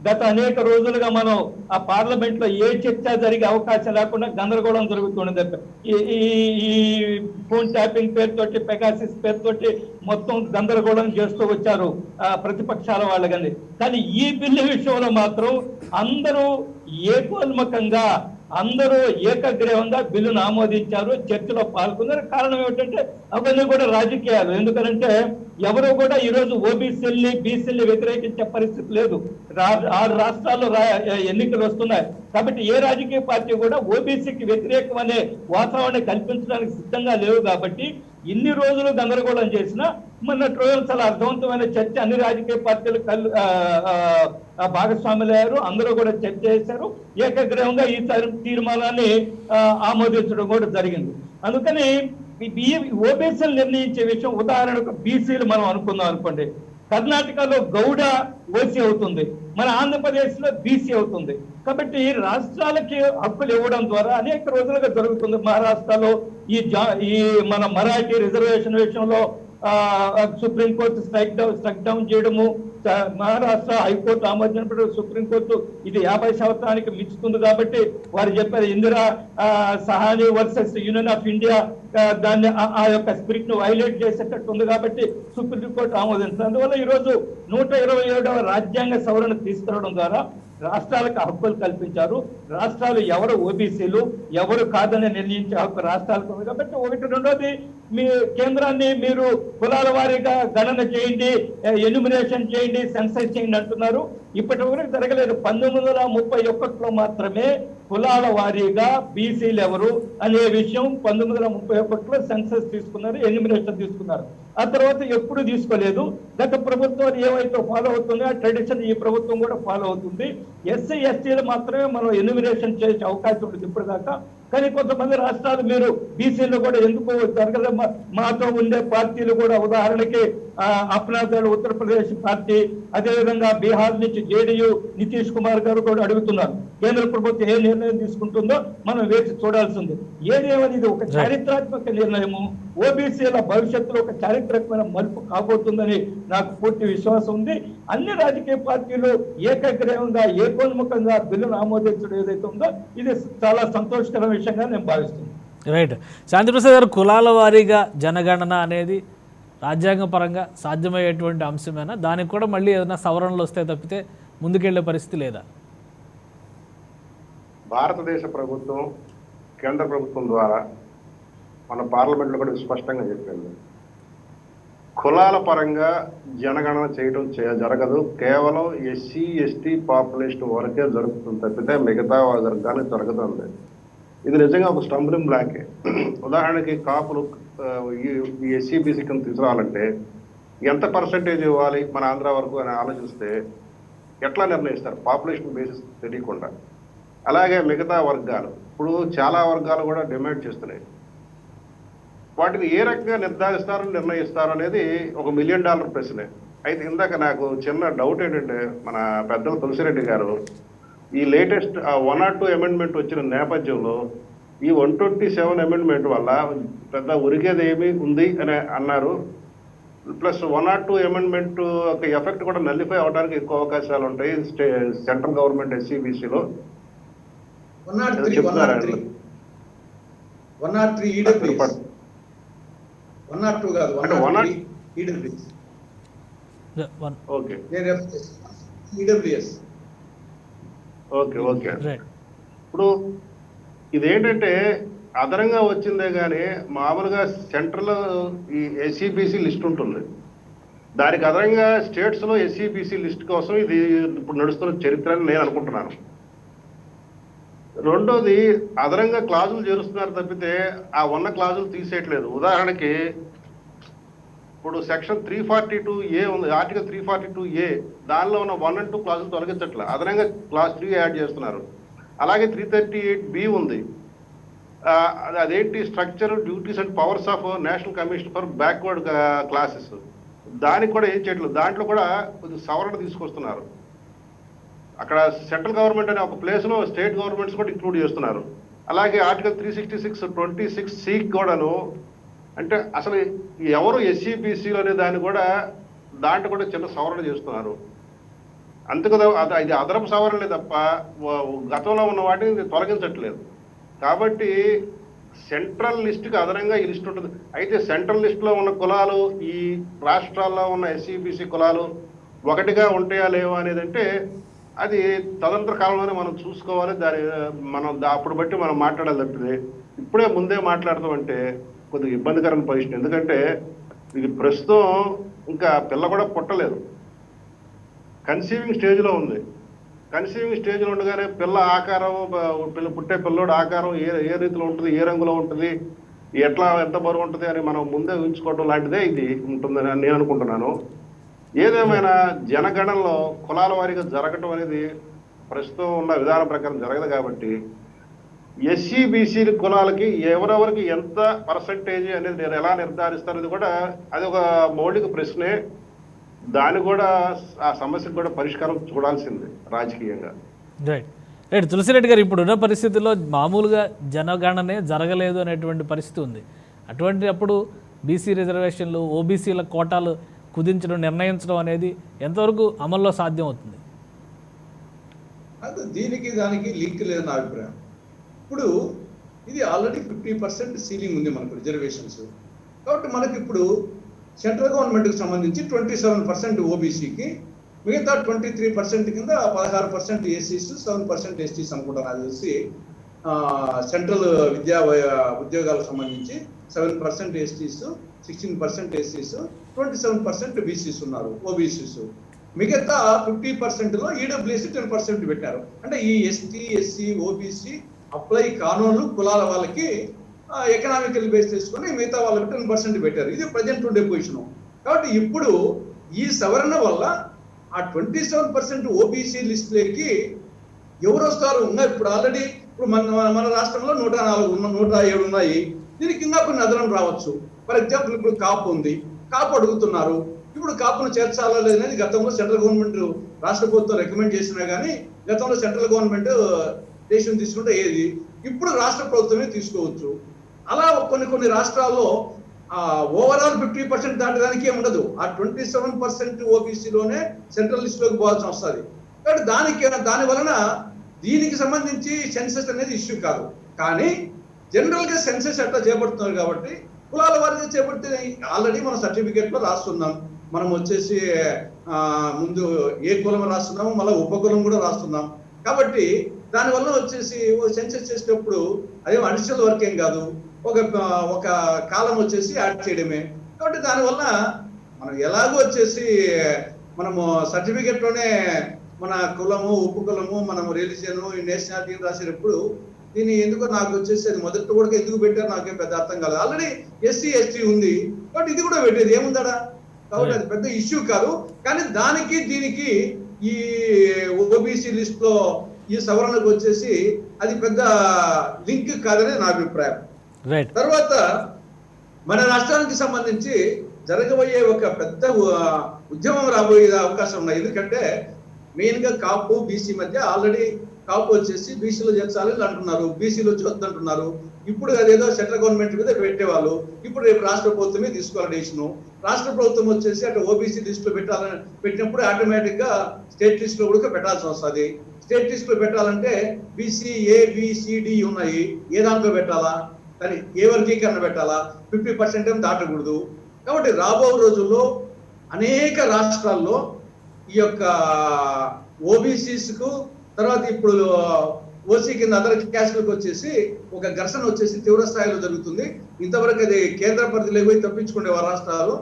గత అనేక రోజులుగా మనం ఆ పార్లమెంట్ లో ఏ చర్చ జరిగే అవకాశం లేకుండా గందరగోళం జరుగుతున్నది. ఈ ఫోన్ ట్యాపింగ్ పేరుతోటి, పెగాసిస్ పేరుతోటి మొత్తం గందరగోళం చేస్తూ వచ్చారు ప్రతిపక్షాల వాళ్ళు. కానీ ఈ బిల్లు విషయంలో మాత్రం అందరూ ఏకోన్ముఖంగా, అందరూ ఏకగ్రీవంగా బిల్లును ఆమోదించారు, చర్చలో పాల్గొన్నారు. కారణం ఏమిటంటే అవన్నీ కూడా రాజకీయాలు. ఎందుకంటే ఎవరు కూడా ఈరోజు ఓబీసీల్ని, బీసీల్ని వ్యతిరేకించే పరిస్థితి లేదు. 6 రాష్ట్రాల్లో ఎన్నికలు వస్తున్నాయి కాబట్టి ఏ రాజకీయ పార్టీ కూడా ఓబీసీకి వ్యతిరేకం అనే వాతావరణం కల్పించడానికి సిద్ధంగా లేవు. కాబట్టి ఇన్ని రోజులు గందరగోళం చేసినా మొన్నటి రోజులు చాలా అర్థవంతమైన చర్చ, అన్ని రాజకీయ పార్టీలు భాగస్వాములయ్యారు, అందరూ కూడా చర్చ చేశారు, ఏకగ్రీవంగా ఈ తీర్మానాన్ని ఆమోదించడం కూడా జరిగింది. అందుకని ఓబీసీలు నిర్ణయించే విషయం, ఉదాహరణకు బీసీలు మనం అనుకుందాం అనుకోండి, కర్ణాటకలో గౌడ ఓసీ అవుతుంది, మన ఆంధ్రప్రదేశ్ లో బీసీ అవుతుంది. కాబట్టి రాష్ట్రాలకి హక్కులు ఇవ్వడం ద్వారా అనేక రోజులుగా జరుగుతుంది. మహారాష్ట్రలో ఈ మన మరాఠీ రిజర్వేషన్ విషయంలో సుప్రీంకోర్టు స్ట్రైక్ డౌన్ చేయడము, మహారాష్ట్ర హైకోర్టు ఆమోదించినప్పుడు సుప్రీంకోర్టు ఇది 50% మించుతుంది కాబట్టి వారు చెప్పారు Indira Sahani versus union of India, దాన్ని ఆ యొక్క స్పిరిట్ ను వైలేట్ చేసేటట్టు ఉంది కాబట్టి సుప్రీంకోర్టు ఆమోదించారు. అందువల్ల ఈరోజు 127వ రాజ్యాంగ సవరణ తీసుకురావడం ద్వారా రాష్ట్రాలకు హక్కులు కల్పించారు. రాష్ట్రాలు ఎవరు ఓబీసీలు, ఎవరు కాదని నిర్ణయించే హక్కు రాష్ట్రాలకు ఉంది. కాబట్టి ఒకటి. రెండోది, మీ కేంద్రాన్ని మీరు కులాల వారీగా గణన చేయండి, ఎన్యూమినేషన్ చేయండి, సెన్సస్ చేయండి అంటున్నారు. ఇప్పటి వరకు జరగలేదు. 1931లో మాత్రమే కులాల వారీగా బీసీలు ఎవరు అనే విషయం 1931లో సెన్సస్ తీసుకున్నారు, ఎన్యూమినేషన్ తీసుకున్నారు. ఆ తర్వాత ఎప్పుడు తీసుకోలేదు. గత ప్రభుత్వాలు ఏవైతే ఫాలో అవుతుందో ఆ ట్రెడిషన్ ఈ ప్రభుత్వం కూడా ఫాలో అవుతుంది. ఎస్సీ ఎస్టీలు మాత్రమే మనం ఎన్యూమినేషన్ చేసే అవకాశం ఉంటుంది ఇప్పటిదాకా. కానీ కొంతమంది రాష్ట్రాలు మీరు బీసీలు కూడా ఎందుకు జరగదు, మాతో ఉండే పార్టీలు కూడా, ఉదాహరణకి అప్నాదళ్ ఉత్తరప్రదేశ్ పార్టీ, అదేవిధంగా బీహార్ నుంచి జేడీయూ నితీష్ కుమార్ గారు కూడా అడుగుతున్నారు. కేంద్ర ప్రభుత్వం ఏ నిర్ణయం తీసుకుంటుందో మనం వేచి చూడాల్సింది. ఏదేమని ఇది ఒక చారిత్రాత్మక నిర్ణయము, ఓబీసీల భవిష్యత్తులో ఒక చారిత్రకమైన మలుపు కాబోతుందని నాకు పూర్తి విశ్వాసం ఉంది. అన్ని రాజకీయ పార్టీలు ఏకగ్రీవంగా, ఏకోన్ముఖంగా బిల్లును ఆమోదించడం ఏదైతే ఉందో ఇది చాలా సంతోషకరమైన విషయంగా నేను భావిస్తున్నాను. రైట్. శాంతిప్రసాద్ గారు, కులాల వారీగా జనగణన అనేది రాజ్యాంగ పరంగా సాధ్యమయ్యేటువంటి అంశమేనా? దానికి కూడా మళ్ళీ ఏదైనా సవరణలు వస్తే తప్పితే ముందుకెళ్లే పరిస్థితి లేదా? భారతదేశ ప్రభుత్వం, కేంద్ర ప్రభుత్వం ద్వారా మన పార్లమెంట్లో కూడా స్పష్టంగా చెప్పింది, కులాల పరంగా జనగణన చేయడం జరగదు. కేవలం ఎస్సీ ఎస్టీ పాపులేషన్ వరకే జరుగుతుంది తప్పితే మిగతా వర్గాలకు జరగదు. ఇది నిజంగా ఒక స్టంబ్లింగ్ బ్లాకే. ఉదాహరణకి కాపులు ఈ ఎస్సీ బీసీ కింద తీసుకురావాలంటే ఎంత పర్సంటేజ్ ఇవ్వాలి మన ఆంధ్ర వరకు అని ఆలోచిస్తే ఎట్లా నిర్ణయిస్తారు? పాపులేషన్ బేసిస్ తెలియకుండా. అలాగే మిగతా వర్గాలు, ఇప్పుడు చాలా వర్గాలు కూడా డిమాండ్ చేస్తున్నాయి. వాటిని ఏ రకంగా నిర్ణయిస్తారు అనేది ఒక $1 మిలియన్ ప్రశ్నే. అయితే ఇందాక నాకు చిన్న డౌట్ ఏంటంటే, మన పెద్దలు తులసిరెడ్డి గారు ఈ లేటెస్ట్ 102 అమెండ్మెంట్ వచ్చిన నేపథ్యంలో ఈ 127 అమెండ్మెంట్ వల్ల పెద్ద ఉరిగేది ఏమి ఉంది అని అన్నారు. ప్లస్ 102 అమెండ్మెంట్ ఒక ఎఫెక్ట్ కూడా నల్లిఫై అవడానికి ఎక్కువ అవకాశాలు ఉంటాయి సెంట్రల్ గవర్నమెంట్ ఎస్సీబీసీలో. 103 ఈడబ్ల్యూఎస్, 102 కాదు, 103 EWS. Okay EWS. Okay okay. ఇప్పుడు ఇదేంటంటే అదనంగా వచ్చిందే కానీ మామూలుగా సెంట్రల్ ఈ ఎస్సీబీసీ లిస్ట్ ఉంటుంది. దానికి అదనంగా స్టేట్స్లో ఎస్సీబీసీ లిస్ట్ కోసం ఇది ఇప్పుడు నడుస్తున్న చరిత్ర అని నేను అనుకుంటున్నాను. రెండోది, అదనంగా క్లాజులు చేరుస్తున్నారు తప్పితే ఆ ఉన్న క్లాజులు తీసేయట్లేదు. ఉదాహరణకి ఇప్పుడు సెక్షన్ 342A ఉంది, ఆర్టికల్ 342A, దానిలో ఉన్న 1 and 2 క్లాజులు తొలగించట్లేదు, అదనంగా క్లాస్ 3 యాడ్ చేస్తున్నారు. అలాగే 338B ఉంది, అదేంటి structure, duties and powers of national commission for backward classes, దానికి కూడా ఏం చేయట్లేదు. దాంట్లో కూడా కొంచెం సవరణ తీసుకొస్తున్నారు. అక్కడ సెంట్రల్ గవర్నమెంట్ అనే ఒక ప్లేస్లో స్టేట్ గవర్నమెంట్స్ కూడా ఇంక్లూడ్ చేస్తున్నారు. అలాగే ఆర్టికల్ 366(26)C కూడాను, అంటే అసలు ఎవరు ఎస్సీబీసీలు అనే దాన్ని కూడా దాంట్లో కూడా చిన్న సవరణ చేస్తున్నారు. అంతే కదా, ఇది అదనపు సవరణలే తప్ప గతంలో ఉన్న వాటిని తొలగించట్లేదు. కాబట్టి సెంట్రల్ లిస్టుకి అదనంగా ఈ లిస్ట్ ఉంటుంది. అయితే సెంట్రల్ లిస్టులో ఉన్న కులాలు ఈ రాష్ట్రాల్లో ఉన్న ఎస్సీబీసీ కులాలు ఒకటిగా ఉంటాయా లేవా అనేది అంటే అది తదనంతర కాలంలోనే మనం చూసుకోవాలి. మనం అప్పుడు బట్టి మనం మాట్లాడాలి తప్పితే ఇప్పుడే ముందే మాట్లాడతామంటే కొద్దిగా ఇబ్బందికరమైన పొజిషన్. ఎందుకంటే ఇది ప్రస్తుతం ఇంకా పిల్ల కూడా పుట్టలేదు, కన్సీవింగ్ స్టేజ్లో ఉంది. కన్సీవింగ్ స్టేజ్లో ఉండగానే పిల్ల ఆకారం, పుట్టే పిల్లోడు ఆకారం ఏ రీతిలో ఉంటుంది, ఏ రంగులో ఉంటుంది, ఎంత బరువు ఉంటుంది అని మనం ముందే ఊహించుకోవడం లాంటిదే ఇది ఉంటుందని నేను అనుకుంటున్నాను. ఏదేమైనా జనగణనలో కులాల వారీగా జరగటం అనేది ప్రస్తుతం ఉన్న విధానం ప్రకారం జరగదు. కాబట్టి ఎస్సీ బీసీ కులాలకి ఎవరెవరికి ఎంత పర్సంటేజ్ అనేది నేను ఎలా నిర్ధారిస్తానది కూడా అది ఒక మౌలిక ప్రశ్నే. దాని కూడా ఆ సమస్యకు కూడా పరిష్కారం చూడాల్సిందే రాజకీయంగా. రైట్ తులసిరెడ్డి గారు, ఇప్పుడున్న పరిస్థితుల్లో మామూలుగా జనగణనే జరగలేదు అనేటువంటి పరిస్థితి ఉంది. అటువంటి అప్పుడు బీసీ రిజర్వేషన్లు, ఓబీసీల కోటాలు కుదించడం, నిర్ణయించడం అనేది ఎంతవరకు అమల్లో సాధ్యం అవుతుంది? దీనికి దానికి లింక్ లేదు నా అభిప్రాయం. ఇప్పుడు ఇది ఆల్రెడీ 50% సీలింగ్ ఉంది మనకు రిజర్వేషన్స్. కాబట్టి మనకి ఇప్పుడు సెంట్రల్ గవర్నమెంట్కి సంబంధించి 27% ఓబీసీకి, మిగతా 23% కింద 16% ఎస్సీస్, 7% ఎస్టీస్ అనుకుంటాను. అది తెలిసి సెంట్రల్ ఉద్యోగాలకు సంబంధించి 7% ఎస్టీస్, 16% ఎస్సీస్, 27% బీసీస్ ఉన్నారు, ఓబీసీస్. మిగతా 50%లో ఈడబ్ల్యూఎస్సీ 10% పెట్టారు. అంటే ఈ ఎస్టీ, ఎస్సీ, ఓబీసీ అప్లై కానోళ్ళు కులాల వాళ్ళకి ఎకనామికల్ బేస్ తీసుకొని మిగతా వాళ్ళకి 10% పెట్టారు. ఇది ప్రజెంట్ ఉండే పొజిషన్. కాబట్టి ఇప్పుడు ఈ సవరణ వల్ల ఆ 27% ఓబీసీ లిస్టులకి ఎవరు వస్తారు? ఇప్పుడు ఆల్రెడీ ఇప్పుడు మన రాష్ట్రంలో 107 ఉన్నాయి. దీనికి కింద కొన్ని అదనం రావచ్చు. ఫర్ ఎగ్జాంపుల్ ఇప్పుడు కాపు ఉంది, కాపు అడుగుతున్నారు. ఇప్పుడు కాపును చేర్చాలా లేదనేది గతంలో సెంట్రల్ గవర్నమెంట్, రాష్ట్ర ప్రభుత్వం రికమెండ్ చేసినా కానీ గతంలో సెంట్రల్ గవర్నమెంట్ దేశం తీసుకుంటే ఏది, ఇప్పుడు రాష్ట్ర ప్రభుత్వమే తీసుకోవచ్చు. అలా కొన్ని రాష్ట్రాల్లో ఓవరాల్ 50% దాటడానికి ఏముండదు. ఆ 27% ఓబీసీలోనే సెంట్రల్ లిస్టులోకి పోవాల్సి వస్తుంది. కాబట్టి దాని వలన దీనికి సంబంధించి సెన్సెస్ అనేది ఇష్యూ కాదు. కానీ జనరల్ గా సెన్సెస్ ఎట్లా చేపడుతున్నారు కాబట్టి కులాల వారిగా చేపడితే ఆల్రెడీ మనం సర్టిఫికేట్ లో రాస్తున్నాం. మనం వచ్చేసి ముందు ఏ కులం రాస్తున్నాము, మళ్ళీ ఉపకులం కూడా రాస్తున్నాం. కాబట్టి దానివల్ల వచ్చేసి సెన్సెస్ చేసేటప్పుడు అదేం అడిషనల్ వర్క్ ఏం కాదు, ఒక కాలం వచ్చేసి యాడ్ చేయడమే. కాబట్టి దానివల్ల మనం ఎలాగో వచ్చేసి మనము సర్టిఫికేట్ లోనే మన కులము, ఉపకులము, మనము రిలీజియన్, నేషనాలిటీ రాసేటప్పుడు దీన్ని ఎందుకో నాకు వచ్చేసి అది మొదటి కూడా ఎందుకు పెట్టారు నాకేం పెద్ద అర్థం కాలేదు. ఆల్రెడీ ఎస్సీ ఎస్టీ ఉంది కాబట్టి ఇది కూడా పెట్టేది ఏముందా? కాబట్టి అది పెద్ద ఇష్యూ కాదు. కానీ దానికి దీనికి ఈ ఓబీసీ లిస్ట్ లో ఈ సవరణకు వచ్చేసి అది పెద్ద లింక్ కాదని నా అభిప్రాయం. తర్వాత మన రాష్ట్రానికి సంబంధించి జరగబోయే ఒక పెద్ద ఉద్యమం రాబోయే అవకాశం ఉన్నాయి. ఎందుకంటే మెయిన్ గా కాపు బీసీ మధ్య ఆల్రెడీ కాపు వచ్చేసి బీసీలో చేర్చాలని అంటున్నారు, బీసీలో చూద్దంటున్నారు. ఇప్పుడు అదేదో సెంట్రల్ గవర్నమెంట్ మీద పెట్టేవాళ్ళు, ఇప్పుడు రేపు రాష్ట్ర ప్రభుత్వమే తీసుకోవాలి డెసిషన్. రాష్ట్ర ప్రభుత్వం వచ్చేసి అటు ఓబీసీ లిస్ట్ లో పెట్టినప్పుడు ఆటోమేటిక్ గా స్టేట్ లిస్ట్ లో కూడా పెట్టాల్సి వస్తుంది. స్టేట్ లిస్ట్ లో పెట్టాలంటే బీసీ ఏబిసిడి ఉన్నాయి, ఏ దాంట్లో పెట్టాలా, కానీ ఏ వర్గీకరణ పెట్టాలా, 50% ఏం దాటకూడదు. కాబట్టి రాబో రోజుల్లో అనేక రాష్ట్రాల్లో ఈ యొక్క ఓబీసీస్ కు, తర్వాత ఇప్పుడు ఓసీ కింద అదర్ క్యాస్ట్లకు వచ్చేసి ఒక ఘర్షణ వచ్చేసి తీవ్ర స్థాయిలో జరుగుతుంది. ఇంతవరకు అది కేంద్ర పరిధిలో పోయి తప్పించుకునే రాష్ట్రాలు,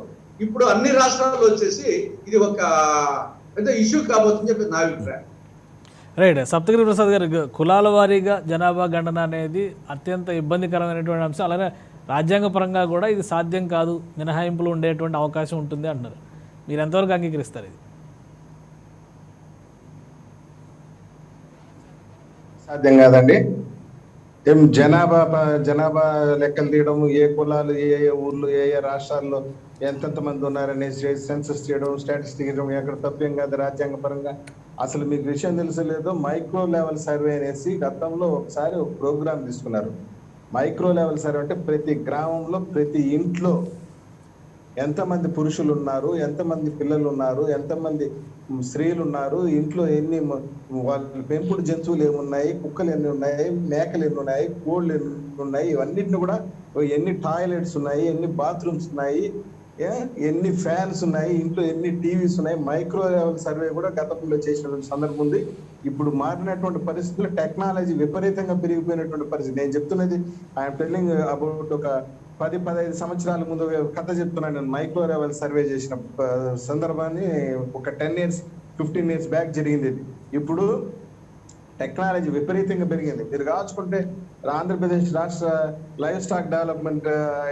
ఇప్పుడు అన్ని రాష్ట్రాల్లో వచ్చేసి ఇది ఒక పెద్ద ఇష్యూ కాబోతుందని చెప్పి నా అభిప్రాయం. రైట్. సప్తగిరి ప్రసాద్ గారు, కులాల వారీగా జనాభా గణన అనేది అత్యంత ఇబ్బందికరమైనటువంటి అంశం. అలాగే రాజ్యాంగపరంగా కూడా ఇది సాధ్యం కాదు, మినహాయింపులు ఉండేటువంటి అవకాశం ఉంటుంది అంటున్నారు. మీరు ఎంతవరకు అంగీకరిస్తారు? ఇది సాధ్యం కాదండి. జనాభా లెక్కలు తీయడం, ఏ కులాలు ఏ ఊర్లు ఏ రాష్ట్రాల్లో ఎంతెంత మంది ఉన్నారనే సెన్సస్ చేయడం, స్టాటిస్టిక్ చేయడం ఎక్కడ తప్పేం కాదు రాజ్యాంగ పరంగా. అసలు మీకు విషయం తెలుసలేదు, మైక్రో లెవెల్ సర్వే అనేసి గతంలో ఒకసారి ఒక ప్రోగ్రామ్ తీసుకున్నారు. మైక్రో లెవెల్ సర్వే అంటే ప్రతి గ్రామంలో ప్రతి ఇంట్లో ఎంతమంది పురుషులు ఉన్నారు, ఎంతమంది పిల్లలు ఉన్నారు, ఎంతమంది స్త్రీలు ఉన్నారు, ఇంట్లో ఎన్ని వాళ్ళ పెంపుడు జంతువులు ఏమున్నాయి, కుక్కలు ఎన్ని ఉన్నాయి, మేకలు ఎన్ని ఉన్నాయి, కోళ్ళు ఎన్ని ఉన్నాయి, ఇవన్నిటిని కూడా ఎన్ని టాయిలెట్స్ ఉన్నాయి, ఎన్ని బాత్రూమ్స్ ఉన్నాయి, ఎన్ని ఫ్యాన్స్ ఉన్నాయి, ఇంట్లో ఎన్ని టీవీస్ ఉన్నాయి, మైక్రో లెవెల్ సర్వే కూడా గతంలో చేసినటువంటి సందర్భం ఉంది. ఇప్పుడు మారినటువంటి పరిస్థితుల్లో టెక్నాలజీ విపరీతంగా పెరిగిపోయినటువంటి పరిస్థితి. నేను చెప్తున్నది ఐఎమ్ టెల్లింగ్ అబౌట్ ఒక 10-15 సంవత్సరాల ముందు కథ చెప్తున్నాను. నేను మైక్రో లెవెల్ సర్వే చేసిన సందర్భాన్ని ఒక 10 years 15 years బ్యాక్ జరిగింది ఇది. ఇప్పుడు టెక్నాలజీ విపరీతంగా పెరిగింది. మీరు కాచుకుంటే ఆంధ్రప్రదేశ్ రాష్ట్ర లైవ్ స్టాక్ డెవలప్మెంట్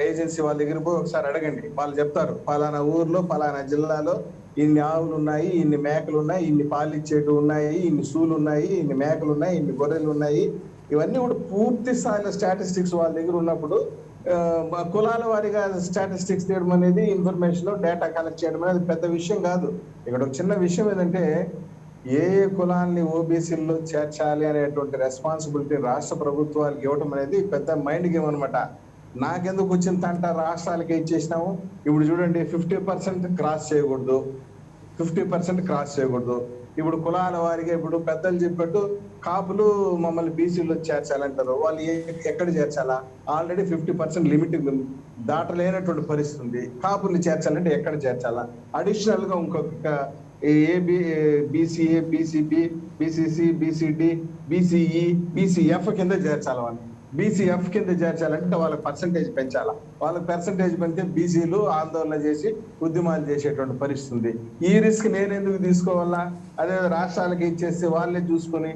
ఏజెన్సీ వాళ్ళ దగ్గర పోయి ఒకసారి అడగండి, వాళ్ళు చెప్తారు పలానా ఊర్లో పలానా జిల్లాలో ఇన్ని ఆవులు ఉన్నాయి, ఇన్ని మేకలు ఉన్నాయి, ఇన్ని పాలు ఇచ్చేటు ఉన్నాయి, ఇన్ని సూలు ఉన్నాయి, ఇన్ని మేకలు ఉన్నాయి, ఇన్ని గొర్రెలు ఉన్నాయి. ఇవన్నీ కూడా పూర్తి స్థాయిలో స్టాటిస్టిక్స్ వాళ్ళ దగ్గర ఉన్నప్పుడు కులాల వారిగా స్టాటిస్టిక్స్ తీయడం అనేది, ఇన్ఫర్మేషన్ డేటా కలెక్ట్ చేయడం అనేది పెద్ద విషయం కాదు. ఇక్కడ ఒక చిన్న విషయం ఏంటంటే ఏ కులాన్ని ఓబీసీల్లో చేర్చాలి అనేటువంటి రెస్పాన్సిబిలిటీ రాష్ట్ర ప్రభుత్వాలకు ఇవ్వడం అనేది పెద్ద మైండ్ గేమ్ అనమాట. నాకెందుకు వచ్చిందంట రాష్ట్రాలకి ఇచ్చేసినాము. ఇప్పుడు చూడండి 50% క్రాస్ చేయకూడదు, 50% క్రాస్ చేయకూడదు. ఇప్పుడు కులాల వారిగా ఇప్పుడు పెద్దలు చెప్పినట్టు కాపులు మమ్మల్ని బీసీలో చేర్చాలంటారు. వాళ్ళు ఎక్కడ చేర్చాలా? ఆల్రెడీ 50% లిమిట్ దాటలేనటువంటి పరిస్థితి ఉంది. కాపుల్ని చేర్చాలంటే ఎక్కడ చేర్చాలా? అడిషనల్ గా ఇంకొక BCA, BCB, BCC, BCD, BCE, BCF కింద చేర్చాలి. వాళ్ళు బీసీఎఫ్ కింద చేర్చాలంటే వాళ్ళకి పర్సంటేజ్ పెంచాలా. వాళ్ళకి పర్సంటేజ్ పెంచితే బీసీలు ఆందోళన చేసి ఉద్యమాలు చేసేటువంటి పరిస్థితి ఉంది. ఈ రిస్క్ నేను ఎందుకు తీసుకోవాలా? అదే రాష్ట్రాలకి ఇచ్చేసి వాళ్ళే చూసుకొని.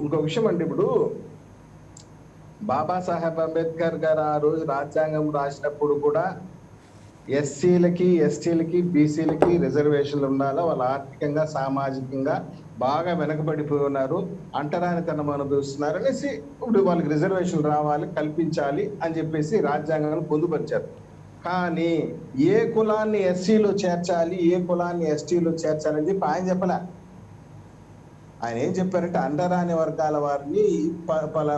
ఇంకో విషయం అంటే ఇప్పుడు బాబాసాహెబ్ అంబేద్కర్ గారు ఆ రోజు రాజ్యాంగం రాసినప్పుడు కూడా ఎస్సీలకి, ఎస్టీలకి, బీసీలకి రిజర్వేషన్లు ఉండాలా, వాళ్ళు ఆర్థికంగా సామాజికంగా బాగా వెనకబడిపోయి ఉన్నారు, అంటరానితనం అనుభవిస్తున్నారు అనేసి ఇప్పుడు వాళ్ళకి రిజర్వేషన్లు రావాలి, కల్పించాలి అని చెప్పేసి రాజ్యాంగాన్ని పొందుపరిచారు. కానీ ఏ కులాన్ని ఎస్సీలో చేర్చాలి, ఏ కులాన్ని ఎస్టీలో చేర్చాలి అని చెప్పి ఆయన చెప్పలే. ఆయన ఏం చెప్పారంటే అంటరాని వర్గాల వారిని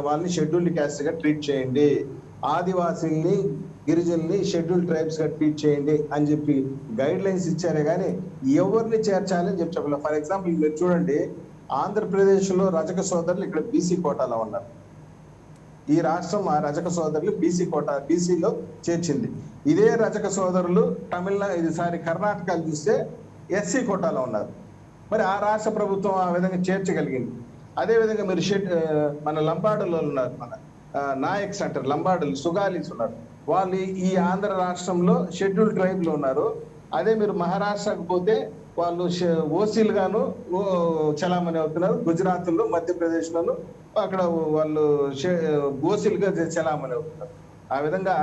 వాళ్ళని షెడ్యూల్డ్ క్యాస్ట్ గా ట్రీట్ చేయండి, ఆదివాసీల్ని గిరిజనుల్ని షెడ్యూల్ ట్రైబ్స్ గా ట్రీట్ చేయండి అని చెప్పి గైడ్ లైన్స్ ఇచ్చారే కానీ ఎవరిని చేర్చాలని చెప్పి చెప్పాలి. ఫర్ ఎగ్జాంపుల్ మీరు చూడండి, ఆంధ్రప్రదేశ్ లో రజక సోదరులు ఇక్కడ బీసీ కోటాలో ఉన్నారు. ఈ రాష్ట్రం ఆ రజక సోదరులు బీసీలో చేర్చింది. ఇదే రజక సోదరులు కర్ణాటకలో చూస్తే ఎస్సీ కోటాలో ఉన్నారు. మరి ఆ రాష్ట్ర ప్రభుత్వం ఆ విధంగా చేర్చగలిగింది. అదే విధంగా మీరు మన లంబాడులో ఉన్నారు, మన నాయక్స్ అంటారు, లంబాడులు, సుగాలీస్ ఉన్నారు. వాళ్ళు ఈ ఆంధ్ర రాష్ట్రంలో షెడ్యూల్ ట్రైబ్ లో ఉన్నారు. అదే మీరు మహారాష్ట్రకు పోతే వాళ్ళు ఓసీలు గాను చలామణి అవుతున్నారు. గుజరాత్ లో, మధ్యప్రదేశ్ లోను అక్కడ వాళ్ళు ఓసీలుగా చలామణి అవుతున్నారు. ఆ విధంగా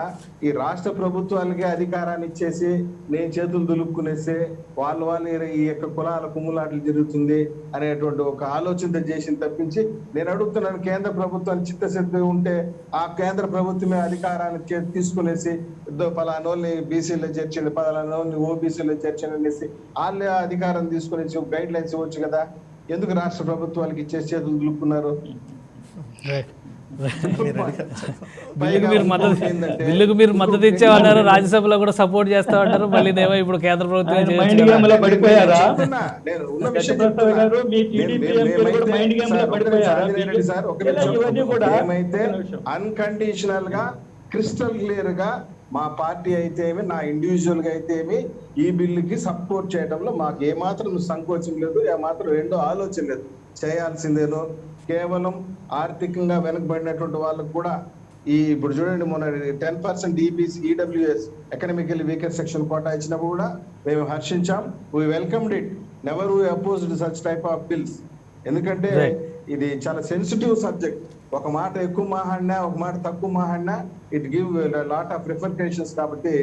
ఈ రాష్ట్ర ప్రభుత్వాలకే అధికారాన్ని ఇచ్చేసి నేను చేతులు దులుపుకునేసి వాళ్ళు ఈ యొక్క కులాల కుమ్ములాటలు జరుగుతుంది అనేటువంటి ఒక ఆలోచన చేసి తప్పించి, నేను అడుగుతున్నాను కేంద్ర ప్రభుత్వానికి చిత్తశుద్ధి ఉంటే ఆ కేంద్ర ప్రభుత్వమే అధికారాన్ని తీసుకునేసి పలానోళ్ళని బీసీలో చేర్చండి, పలానోళ్ళని ఓబీసీలో చేర్చండి అనేసి వాళ్ళే అధికారం తీసుకునేసి గైడ్ లైన్స్ ఇవ్వచ్చు కదా. ఎందుకు రాష్ట్ర ప్రభుత్వాలకి ఇచ్చేసి చేతులు దులుపుకున్నారు? బిల్లుకు మీరు మద్దతు ఇచ్చేవారు, రాజ్యసభలో కూడా సపోర్ట్ చేస్తా ఉంటారు. మళ్ళీ ఏమో ఇప్పుడు కేంద్ర ప్రభుత్వం అన్కండిషనల్ గా క్రిస్టల్ క్లియర్ గా మా పార్టీ అయితే ఏమి, నా ఇండివిజువల్ గా అయితే ఏమి ఈ బిల్లుకి సపోర్ట్ చేయడంలో మాకు ఏమాత్రం సంకోచం లేదు, ఏమాత్రం రెండో ఆలోచన లేదు. చేయాల్సిందేనో కేవలం ఆర్థికంగా వెనకబడినటువంటి వాళ్ళకు కూడా ఇప్పుడు చూడండి, మొన్న 10% EWS economically weaker section quota ఇచ్చినప్పుడు కూడా మేము హర్షించాం. We welcomed it, never we opposed such type of bills. ఎందుకంటే ఇది చాలా సెన్సిటివ్ సబ్జెక్ట్. ఒక మాట ఎక్కువ మాట్లాడినా, ఒక మాట తక్కువ మాట్లాడినా ఇట్ గివ్ లాట్ ఆఫ్ రిఫర్కేషన్స్. కాబట్టి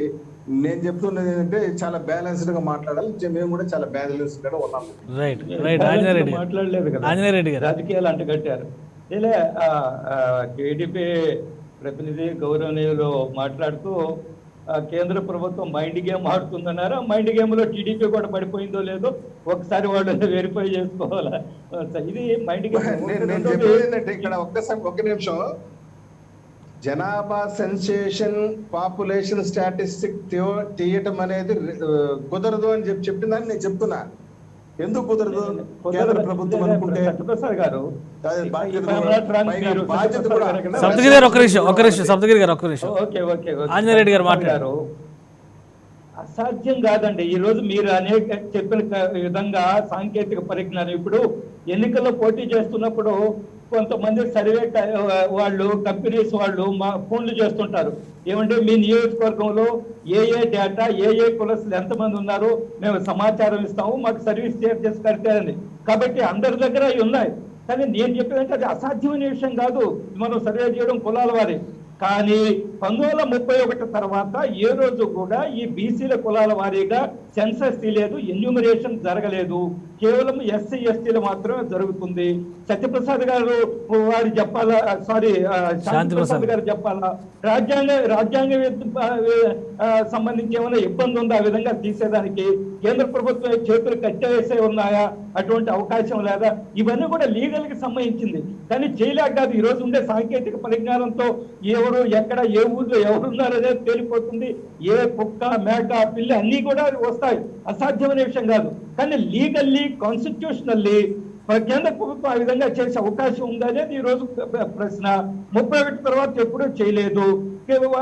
నేను చెప్తున్నది ఏంటంటే చాలా బ్యాలెన్స్డ్ గా మాట్లాడాలి. మేము కూడా చాలా బ్యాలెన్స్డ్ గా ఉన్నాం. మాట్లాడలేదు కదా, రాజకీయాలు అంటగట్టారు. ఇలా టీడీపీ ప్రతినిధి గౌరవనీయులు మాట్లాడుతూ కేంద్ర ప్రభుత్వం మైండ్ గేమ్ ఆడుతుందన్నారు. మైండ్ గేమ్ లో టీడీపీ కూడా పడిపోయిందో లేదో ఒకసారి వాళ్ళు వెరిఫై చేసుకోవాలా. ఇది మైండ్ గేమ్. ఇక్కడ ఒక్క నిమిషం, జనాభా సెన్సేషన్ పాపులేషన్ స్టాటిస్టిక్ తీయటం అనేది కుదరదు అని చెప్పిందని నేను చెప్తున్నా. ఎందుకు కుదరదు? కేంద్ర ప్రభుత్వం అనుకుంటే సత్యప్రసాద్ గారు అదే బాధ్యత if I'm not wrong, పైగా మీరు బాధ్యత కూడా సప్తగిరి గారు ఒక్క నిమిషం సప్తగిరి గారు ఒక్క నిమిషం ఓకే ఓకే ఆంజనేయ రెడ్డి గారు మాట్లాడారు. అసాధ్యం కాదండి. ఈ రోజు మీరు అనేక చెప్పిన విధంగా సాంకేతిక పరిజ్ఞానం, ఇప్పుడు ఎన్నికల్లో పోటీ చేస్తున్నప్పుడు కొంతమంది సర్వే వాళ్ళు కంపెనీస్ వాళ్ళు మా ఫోన్లు చేస్తుంటారు, ఏమంటే మీ నియోజకవర్గంలో ఏ డేటా ఏ కులస్తులు ఎంతమంది ఉన్నారో మేము సమాచారం ఇస్తాము, మాకు సర్వీస్ చేసి కడితేరని. కాబట్టి అందరి దగ్గర అవి ఉన్నాయి. కానీ నేను చెప్పేదంటే అది అసాధ్యమైన విషయం కాదు మనం సర్వే చేయడం కులాల వారి. కానీ 1931 తర్వాత ఏ రోజు కూడా ఈ బీసీల కులాల వారీగా సెన్సస్ తీయలేదు, ఎన్యూమరేషన్ జరగలేదు. కేవలం ఎస్సీ ఎస్టీలు మాత్రమే జరుగుతుంది. సత్యప్రసాద్ గారు వారు చెప్పాలా, సారీ శాంతిప్రసాద్ గారు చెప్పాలా, రాజ్యాంగ సంబంధించి ఏమైనా ఇబ్బంది ఉందా ఆ విధంగా తీసేదానికి? కేంద్ర ప్రభుత్వం చేతులు కట్టేసే ఉన్నాయా? అటువంటి అవకాశం లేదా? ఇవన్నీ కూడా లీగల్ కి సంబంధించింది. కానీ చేయలేక కాదు, ఈ రోజు ఉండే సాంకేతిక పరిజ్ఞానంతో ఎవరు ఎక్కడ ఏ ఊళ్ళో ఎవరున్నారు అనేది తేలిపోతుంది. ఏ కుక్క మేక పిల్లి అన్ని కూడా వస్తాయి. అసాధ్యమైన విషయం కాదు. కానీ లీగల్లీ కాన్స్టిట్యూషనల్లీ కేంద్ర ప్రభుత్వం ఆ విధంగా చేసే అవకాశం ఉందనేది ఈ రోజు ప్రశ్న. 31 తర్వాత ఎప్పుడూ చేయలేదు.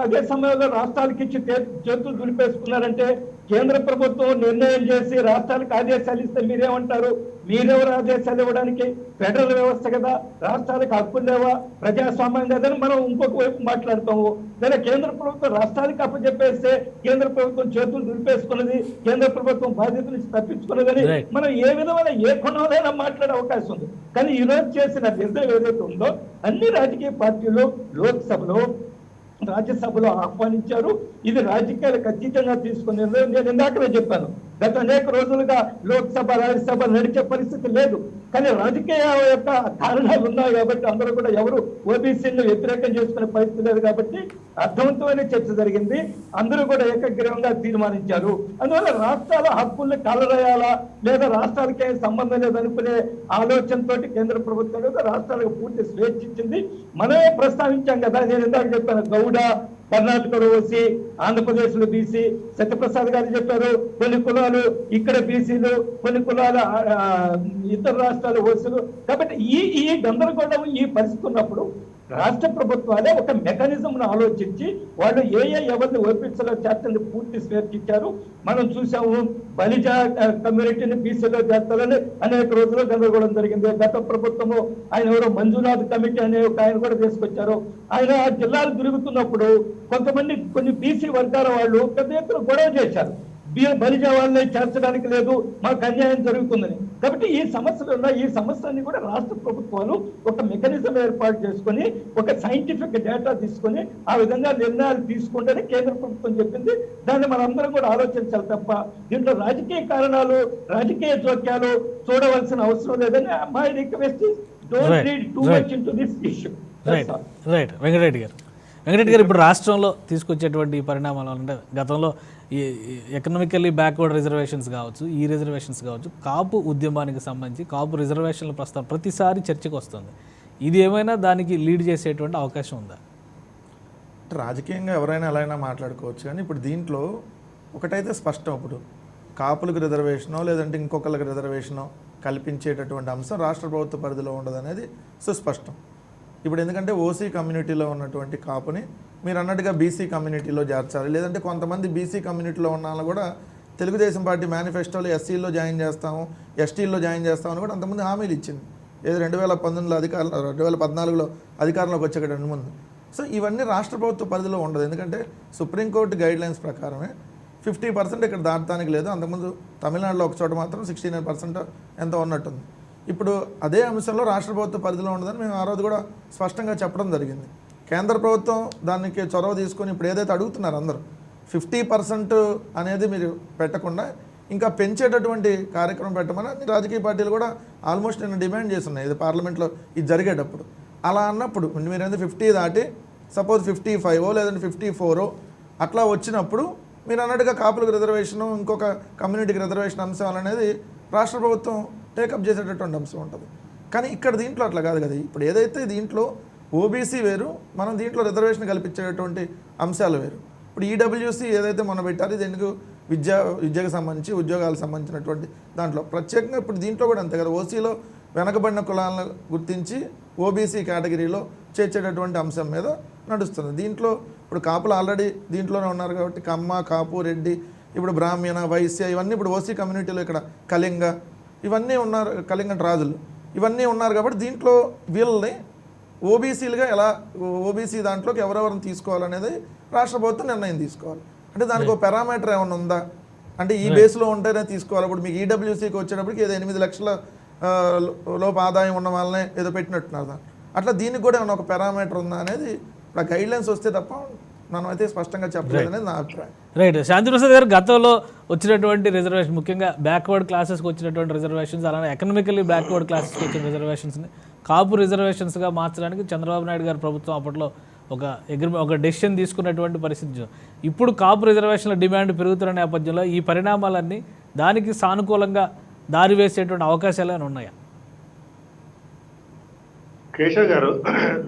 అదే సమయంలో రాష్ట్రాలకి ఇచ్చి చేతులు దులిపేసుకున్నారంటే కేంద్ర ప్రభుత్వం నిర్ణయం చేసి రాష్ట్రాలకు ఆదేశాలు ఇస్తే మీరేమంటారు? మీరెవరు ఆదేశాలు ఇవ్వడానికి? ఫెడరల్ వ్యవస్థ కదా, రాష్ట్రాలకు హక్కులు లేవా, ప్రజాస్వామ్యం కదని మనం ఇంకొక వైపు మాట్లాడతాము. లేదా కేంద్ర ప్రభుత్వం రాష్ట్రాలకు అప్పచెప్పేస్తే కేంద్ర ప్రభుత్వం చేతులు దులిపేసుకున్నది, కేంద్ర ప్రభుత్వం బాధ్యత నుంచి తప్పించుకున్నదని మనం ఏ విధమైన ఏ కొనవలైనా మాట్లాడే అవకాశం ఉంది. కానీ ఈ రోజు చేసిన నిర్ణయం ఏదైతే ఉందో అన్ని రాజకీయ పార్టీలు లోక్సభలో రాజ్యసభలో ఆహ్వానించారు. ఇది రాజకీయాలకు అతీతంగా తీసుకునే నిర్ణయం. నేను ఇందాకనే చెప్పాను, గత అనేక రోజులుగా లోక్సభ రాజ్యసభ నడిచే పరిస్థితి లేదు. కానీ రాజకీయ యొక్క కారణాలు ఉన్నాయి కాబట్టి అందరూ కూడా ఎవరు ఓబీసీని వ్యతిరేకం చేసుకునే పరిస్థితి లేదు కాబట్టి అర్థవంతమైన చర్చ జరిగింది. అందరూ కూడా ఏకగ్రీవంగా తీర్మానించారు. అందువల్ల రాష్ట్రాల హక్కుల్ని కలరాయాలా లేదా రాష్ట్రాలకి సంబంధం లేదనుకునే ఆలోచనతో కేంద్ర ప్రభుత్వం రాష్ట్రాలకు పూర్తి స్వేచ్ఛ ఇచ్చింది. మనమే ప్రస్తావించాం కదా, నేను ఇందాక చెప్పాను, గౌడ కర్ణాటకలో ఓసీ, ఆంధ్రప్రదేశ్ లో బీసీ, సత్యప్రసాద్ గారు చెప్పారు కొన్ని కులాలు ఇక్కడ బీసీలు, కొన్ని కులాల ఇతర రాష్ట్రాలు ఓసీలు. కాబట్టి ఈ గందరగోళం ఈ పరిస్థితి ఉన్నప్పుడు రాష్ట్ర ప్రభుత్వాలే ఒక మెకానిజం ఆలోచించి వాళ్ళు ఎవరిని ఓపించాలో చేర్చని పూర్తి స్వేచ్ఛ ఇచ్చారు. మనం చూసాము బలిజ కమ్యూనిటీని బీసీలో చేర్చాలని అనేక రోజులు గందరగోళం జరిగింది. గత ప్రభుత్వము ఆయన ఎవరో మంజునాథ్ కమిటీ అనే ఒక ఆయన కూడా తీసుకొచ్చారు. ఆయన ఆ జిల్లాలు తిరుగుతున్నప్పుడు కొన్ని బీసీ వర్గాల వాళ్ళు పెద్ద ఎత్తున గొడవ చేశారు, బలిజ వాళ్ళని చేర్చడానికి లేదు, మాకు అన్యాయం జరుగుతుందని. కాబట్టి ఈ సమస్యలు ఉన్నాయి. ఈ సమస్యలన్నీ కూడా రాష్ట్ర ప్రభుత్వాలు ఒక మెకానిజం ఏర్పాటు చేసుకొని ఒక సైంటిఫిక్ డేటా తీసుకొని ఆ విధంగా నిర్ణయాలు తీసుకుంటేనే కేంద్ర ప్రభుత్వం చెప్పింది. దాన్ని మనందరం కూడా ఆలోచించాలి తప్ప దీంట్లో రాజకీయ కారణాలు, రాజకీయ జోక్యాలు చూడవలసిన అవసరం లేదని my request is don't read too much into this issue. Right Venkata Reddy గారు ఇప్పుడు రాష్ట్రంలో తీసుకొచ్చేటువంటి ఈ పరిణామాలు అంటే గతంలో ఈ ఎకనామికల్లీ బ్యాక్వర్డ్ రిజర్వేషన్స్ కావచ్చు, ఈ రిజర్వేషన్స్ కావచ్చు, కాపు ఉద్యమానికి సంబంధించి కాపు రిజర్వేషన్ల ప్రస్తావన ప్రతిసారి చర్చకు వస్తుంది. ఇది ఏమైనా దానికి లీడ్ చేసేటువంటి అవకాశం ఉందా? రాజకీయంగా ఎవరైనా ఎలా అయినా మాట్లాడుకోవచ్చు, కానీ ఇప్పుడు దీంట్లో ఒకటైతే స్పష్టం, ఇప్పుడు కాపులకు రిజర్వేషనో లేదంటే ఇంకొకరికి రిజర్వేషనో కల్పించేటటువంటి అంశం రాష్ట్ర ప్రభుత్వ పరిధిలో ఉండదు అనేది సుస్పష్టం. ఇప్పుడు ఎందుకంటే ఓసీ కమ్యూనిటీలో ఉన్నటువంటి కాపుని మీరు అన్నట్టుగా బీసీ కమ్యూనిటీలో చేర్చాలి, లేదంటే కొంతమంది బీసీ కమ్యూనిటీలో ఉన్న వాళ్ళు కూడా తెలుగుదేశం పార్టీ మేనిఫెస్టోలో ఎస్సీలో జాయిన్ చేస్తాము, ఎస్టీల్లో జాయిన్ చేస్తామని కూడా అంతమంది హామీలు ఇచ్చింది. ఏదో 2019లో 2014లో అధికారంలోకి వచ్చేటండి ముందు. సో ఇవన్నీ రాష్ట్ర ప్రభుత్వ పరిధిలో ఉండదు. ఎందుకంటే సుప్రీంకోర్టు గైడ్లైన్స్ ప్రకారమే 50% ఇక్కడ దాటడానికి లేదు. అంతకుముందు తమిళనాడులో ఒక చోట మాత్రం 69% ఎంతో ఉన్నట్టుంది. ఇప్పుడు అదే అంశంలో రాష్ట్ర ప్రభుత్వ పరిధిలో ఉండదని మేము ఆ రోజు కూడా స్పష్టంగా చెప్పడం జరిగింది. కేంద్ర ప్రభుత్వం దానికి చొరవ తీసుకొని ఇప్పుడు ఏదైతే అడుగుతున్నారు అందరూ 50% అనేది మీరు పెట్టకుండా ఇంకా పెంచేటటువంటి కార్యక్రమం పెట్టమని అన్ని రాజకీయ పార్టీలు కూడా ఆల్మోస్ట్ నేను డిమాండ్ చేస్తున్నాయి ఇది పార్లమెంట్లో ఇది జరిగేటప్పుడు. అలా అన్నప్పుడు మీరు ఏంటంటే 50 దాటి సపోజ్ 55 లేదంటే 54 అట్లా వచ్చినప్పుడు మీరు అన్నట్టుగా కాపులకు రిజర్వేషను ఇంకొక కమ్యూనిటీకి రిజర్వేషన్ అంశాలు అనేది రాష్ట్ర ప్రభుత్వం టేకప్ చేసేటటువంటి అంశం ఉంటుంది. కానీ ఇక్కడ దీంట్లో అట్లా కాదు కదా. ఇప్పుడు ఏదైతే దీంట్లో ఓబీసీ వేరు, మనం దీంట్లో రిజర్వేషన్ కల్పించేటటువంటి అంశాలు వేరు. ఇప్పుడు ఈడబ్ల్యూసీ ఏదైతే మనం పెట్టారో ఇది ఎందుకు విద్యకు సంబంధించి ఉద్యోగాలకు సంబంధించినటువంటి దాంట్లో ప్రత్యేకంగా ఇప్పుడు దీంట్లో కూడా అంతే కదా, ఓసీలో వెనకబడిన కులాలను గుర్తించి ఓబీసీ కేటగిరీలో చేర్చేటటువంటి అంశం మీద నడుస్తుంది. దీంట్లో ఇప్పుడు కాపులు ఆల్రెడీ దీంట్లోనే ఉన్నారు కాబట్టి కమ్మ, కాపు, రెడ్డి, ఇప్పుడు బ్రాహ్మణ, వైశ్య ఇవన్నీ ఇప్పుడు ఓసీ కమ్యూనిటీలో ఇక్కడ కళింగ ఇవన్నీ ఉన్నారు, కళింగ రాజులు ఇవన్నీ ఉన్నారు కాబట్టి దీంట్లో వీళ్ళని ఓబీసీలుగా ఎలా ఓబీసీ దాంట్లోకి ఎవరెవరిని తీసుకోవాలనేది రాష్ట్ర ప్రభుత్వం నిర్ణయం తీసుకోవాలి. అంటే దానికి ఒక పారామీటర్ ఏమైనా ఉందా, అంటే ఈ బేస్లో ఉంటేనే తీసుకోవాలి. ఇప్పుడు మీకు ఈడబ్ల్యూసీకి వచ్చేటప్పటికి ఏదో 8 లక్షల లోపు ఆదాయం ఉన్న వాళ్ళనే ఏదో పెట్టినట్టున్నారు దాన్ని. అట్లా దీనికి కూడా ఏమైనా ఒక పారామీటర్ ఉందా అనేది ఇప్పుడు గైడ్ లైన్స్ వస్తే తప్ప మనం అయితే స్పష్టంగా చెప్పలేదు అనేది నా అభిప్రాయం. రైట్. శాంతిప్రసాద్ గారు, గతంలో వచ్చినటువంటి రిజర్వేషన్, ముఖ్యంగా బ్యాక్వర్డ్ క్లాసెస్కి వచ్చినటువంటి రిజర్వేషన్స్, అలానే ఎకనామికల్లీ బ్యాక్వర్డ్ క్లాసెస్కి వచ్చిన రిజర్వేషన్స్ని కాపు రిజర్వేషన్స్గా మార్చడానికి చంద్రబాబు నాయుడు గారి ప్రభుత్వం అప్పట్లో ఒక డెసిషన్ తీసుకున్నటువంటి పరిస్థితి. ఇప్పుడు కాపు రిజర్వేషన్ల డిమాండ్ పెరుగుతున్న నేపథ్యంలో ఈ పరిణామాలన్నీ దానికి సానుకూలంగా దారి వేసేటువంటి అవకాశాలు ఏమైనా ఉన్నాయా? కేశవ్ గారు,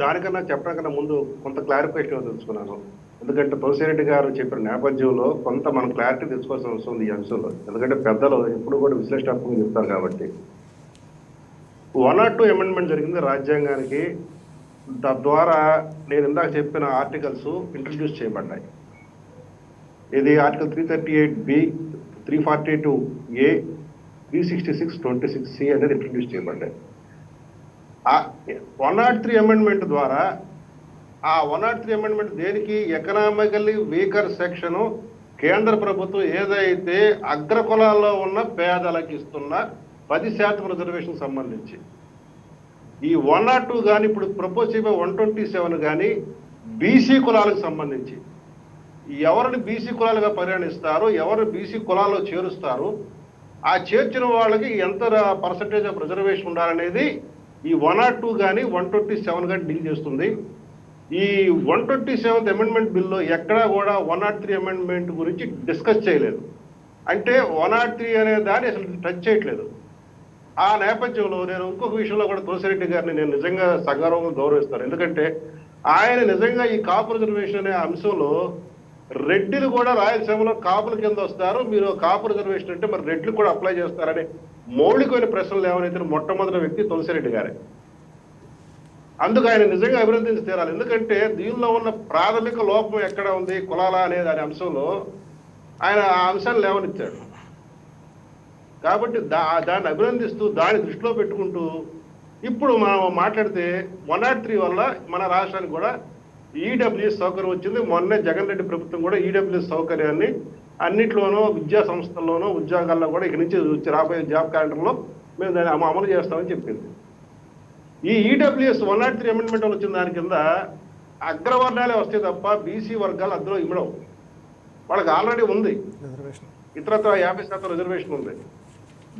దానికన్నా చెప్పడానికన్నా ముందు కొంత క్లారిఫికేషన్ తెలుసుకున్నాను. ఎందుకంటే తులసిరెడ్డి గారు చెప్పిన నేపథ్యంలో కొంత మనం క్లారిటీ తెచ్చుకోవాల్సిన అవసరం ఉంది ఈ అంశంలో. ఎందుకంటే పెద్దలు ఎప్పుడు కూడా విశ్లేషణాత్మకంగా చెప్తారు కాబట్టి 102 అమెండ్మెంట్ జరిగింది రాజ్యాంగానికి. తద్వారా నేను ఇందాక చెప్పిన ఆర్టికల్స్ ఇంట్రడ్యూస్ చేయబడ్డాయి. ఇది ఆర్టికల్ 338B, 342A, 366, 26C అనేది ఇంట్రడ్యూస్ చేయబడ్డాయి. 103 అమెండ్మెంట్ ద్వారా ఆ 103 అమెండ్మెంట్ దేనికి, ఎకనామికల్లీ వీకర్ సెక్షన్ కేంద్ర ప్రభుత్వం ఏదైతే అగ్రకులాల్లో ఉన్న పేదలకు ఇస్తున్న 10% రిజర్వేషన్ సంబంధించి ఈ 102 కానీ ఇప్పుడు ప్రపోజ్ చేయబోయే 127 కానీ బీసీ కులాలకు సంబంధించి ఎవరిని బీసీ కులాలుగా పరిగణిస్తారు, ఎవరిని బీసీ కులాల్లో చేరుస్తారు, ఆ చేర్చిన వాళ్ళకి ఎంత పర్సంటేజ్ ఆఫ్ రిజర్వేషన్ ఉండాలనేది ఈ 102 కానీ 127 కానీ డీల్ చేస్తుంది. ఈ 127th అమెండ్మెంట్ బిల్లో ఎక్కడా కూడా 103 అమెండ్మెంట్ గురించి డిస్కస్ చేయలేదు. అంటే 103 అనే దాన్ని అసలు టచ్ చేయట్లేదు. ఆ నేపథ్యంలో నేను ఇంకొక విషయంలో కూడా తులసిరెడ్డి గారిని నేను నిజంగా సగౌరవంగా గౌరవిస్తాను. ఎందుకంటే ఆయన నిజంగా ఈ కాపు రిజర్వేషన్ అనే అంశంలో రెడ్డిలు కూడా రాయలసీమలో కాపుల కింద వస్తారు, మీరు కాపు రిజర్వేషన్ అంటే మరి రెడ్లు కూడా అప్లై చేస్తారని మౌలికమైన ప్రశ్నలు ఏమైతే మొట్టమొదటి వ్యక్తి తులసిరెడ్డి గారే. అందుకు ఆయన నిజంగా అభినందించి తీరాలి. ఎందుకంటే దీనిలో ఉన్న ప్రాథమిక లోపం ఎక్కడ ఉంది, కులాల అనే దాని అంశంలో ఆయన ఆ అంశాన్ని లేవనెత్తాడు. కాబట్టి దాన్ని అభినందిస్తూ దాన్ని దృష్టిలో పెట్టుకుంటూ ఇప్పుడు మనం మాట్లాడితే 103 వల్ల మన రాష్ట్రానికి కూడా ఈడబ్ల్యూఎస్ సౌకర్యం వచ్చింది. మొన్నే జగన్ రెడ్డి ప్రభుత్వం కూడా ఈడబ్ల్యూఎస్ సౌకర్యాన్ని అన్నిట్లోనూ విద్యా సంస్థల్లోనూ ఉద్యోగాల్లో కూడా ఇక నుంచి వచ్చి రాబోయే జాబ్ క్యాలెండర్లో మేము దాన్ని అమలు చేస్తామని చెప్పింది. ఈ ఈడబ్ల్యూఎస్ 103 అమెండ్మెంట్ వచ్చిన దాని కింద అగ్రవర్ణాలే వస్తే తప్ప బీసీ వర్గాలు అందులో ఇమ్మడవు. వాళ్ళకి ఆల్రెడీ ఉంది ఇతరత్ర 50% రిజర్వేషన్ ఉంది.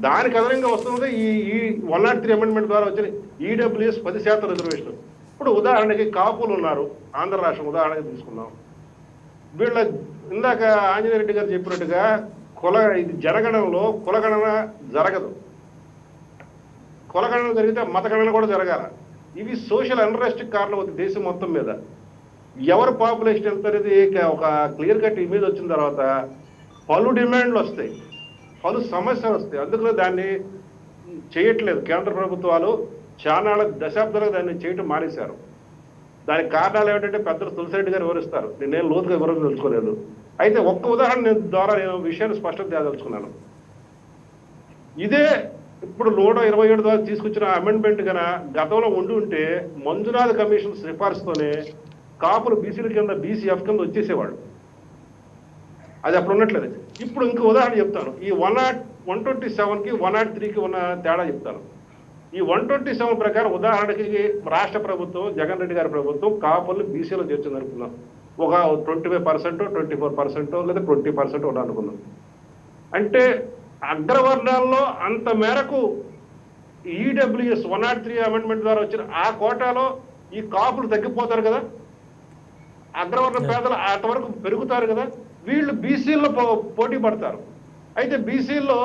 దానికి అదనంగా వస్తుంది ఈ 103 అమెండ్మెంట్ ద్వారా వచ్చిన ఈడబ్ల్యూఎస్ 10% రిజర్వేషన్. ఇప్పుడు ఉదాహరణకి కాపులు ఉన్నారు, ఆంధ్ర రాష్ట్రం ఉదాహరణకి తీసుకుందాం. వీళ్ళ ఇందాక ఆంజనేయ రెడ్డి గారు చెప్పినట్టుగా ఇది జనగణనలో కులగణన జరగదు. కులగణన జరిగితే మతగణన కూడా జరగాల. ఇవి సోషల్ అన్రెస్ట్ కారణం అవుతుంది దేశం మొత్తం మీద. ఎవరు పాపులేషన్ ఎంత అనేది ఒక క్లియర్ కట్ ఇమేజ్ వచ్చిన తర్వాత పలు డిమాండ్లు వస్తాయి, పలు సమస్యలు వస్తాయి. అందుకనే దాన్ని చేయట్లేదు కేంద్ర ప్రభుత్వాలు. చాలా దశాబ్దాలుగా దాన్ని చేయటం మానేశారు. దానికి కారణాలు ఏమిటంటే పెద్దలు తులసిరెడ్డి గారు వివరిస్తారు, నేను లోతుగా వివరం తెలుసుకోలేదు. అయితే ఒక్క ఉదాహరణ ద్వారా నేను విషయాన్ని స్పష్టత తేదలుచుకున్నాను. ఇదే ఇప్పుడు 127 ద్వారా తీసుకొచ్చిన అమెండ్మెంట్ కన్నా గతంలో ఉండి ఉంటే మంజునాథ్ కమిషన్ సిఫార్సుతోనే కాపులు బీసీల కింద BCF కింద వచ్చేసేవాడు. అది అప్పుడు ఉన్నట్లేదు. ఇప్పుడు ఇంకో ఉదాహరణ చెప్తాను. ఈ 127కి 103కి ఉన్న తేడా చెప్తాను. ఈ 127 ప్రకారం ఉదాహరణకి రాష్ట్ర ప్రభుత్వం జగన్ రెడ్డి గారి ప్రభుత్వం కాపుల్ని బీసీలో చేర్చింది అనుకుందాం. ఒక 25%, 24% లేదా 20% కూడా అనుకుందాం. అంటే అగ్రవర్ణాల్లో అంత మేరకు ఈడబ్ల్యూఎస్ 103 అమెండ్మెంట్ ద్వారా వచ్చిన ఆ కోటాలో ఈ కాపులు తగ్గిపోతారు కదా, అగ్రవర్ణ పేదలు అంతవరకు పెరుగుతారు కదా, వీళ్ళు బీసీల్లో పోటీ పడతారు. అయితే బీసీల్లో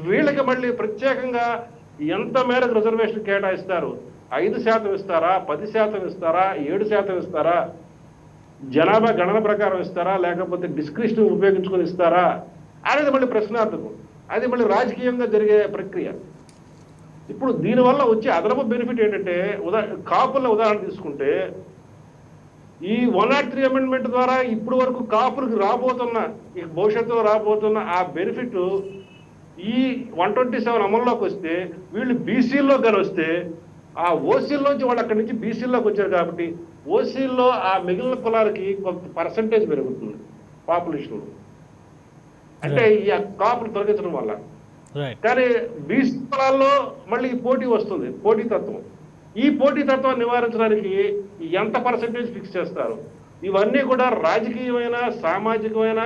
వీళ్ళకి మళ్ళీ ప్రత్యేకంగా ఎంత మేరకు రిజర్వేషన్ కేటాయిస్తారు? 5% ఇస్తారా, 10% ఇస్తారా, 7% ఇస్తారా, జనాభా గణన ప్రకారం ఇస్తారా, లేకపోతే డిస్క్రిప్షన్ ఉపయోగించుకొని ఇస్తారా, అనేది మళ్ళీ ప్రశ్నార్థకం, అది మళ్ళీ రాజకీయంగా జరిగే ప్రక్రియ. ఇప్పుడు దీనివల్ల వచ్చే అదనపు బెనిఫిట్ ఏంటంటే, కాపుల ఉదాహరణ తీసుకుంటే, ఈ 103 అమెండ్మెంట్ ద్వారా ఇప్పుడు వరకు కాపులకు రాబోతున్న, ఈ భవిష్యత్తులో రాబోతున్న ఆ బెనిఫిట్ ఈ 127 అమల్లోకి వస్తే, వీళ్ళు బీసీల్లో కానీ వస్తే, ఆ ఓసీల్లోంచి వాళ్ళు అక్కడి నుంచి బీసీల్లోకి వచ్చారు కాబట్టి ఓసీల్లో ఆ మిగిలిన కులాలకి కొంత పర్సంటేజ్ పెరుగుతుంది పాపులేషన్, అంటే ఈ కాపులు తొలగించడం వల్ల. కానీ బీసీ కులాల్లో మళ్ళీ పోటీ వస్తుంది, పోటీతత్వం. ఈ పోటీతత్వాన్ని నివారించడానికి ఎంత పర్సంటేజ్ ఫిక్స్ చేస్తారు? ఇవన్నీ కూడా రాజకీయమైన, సామాజికమైన,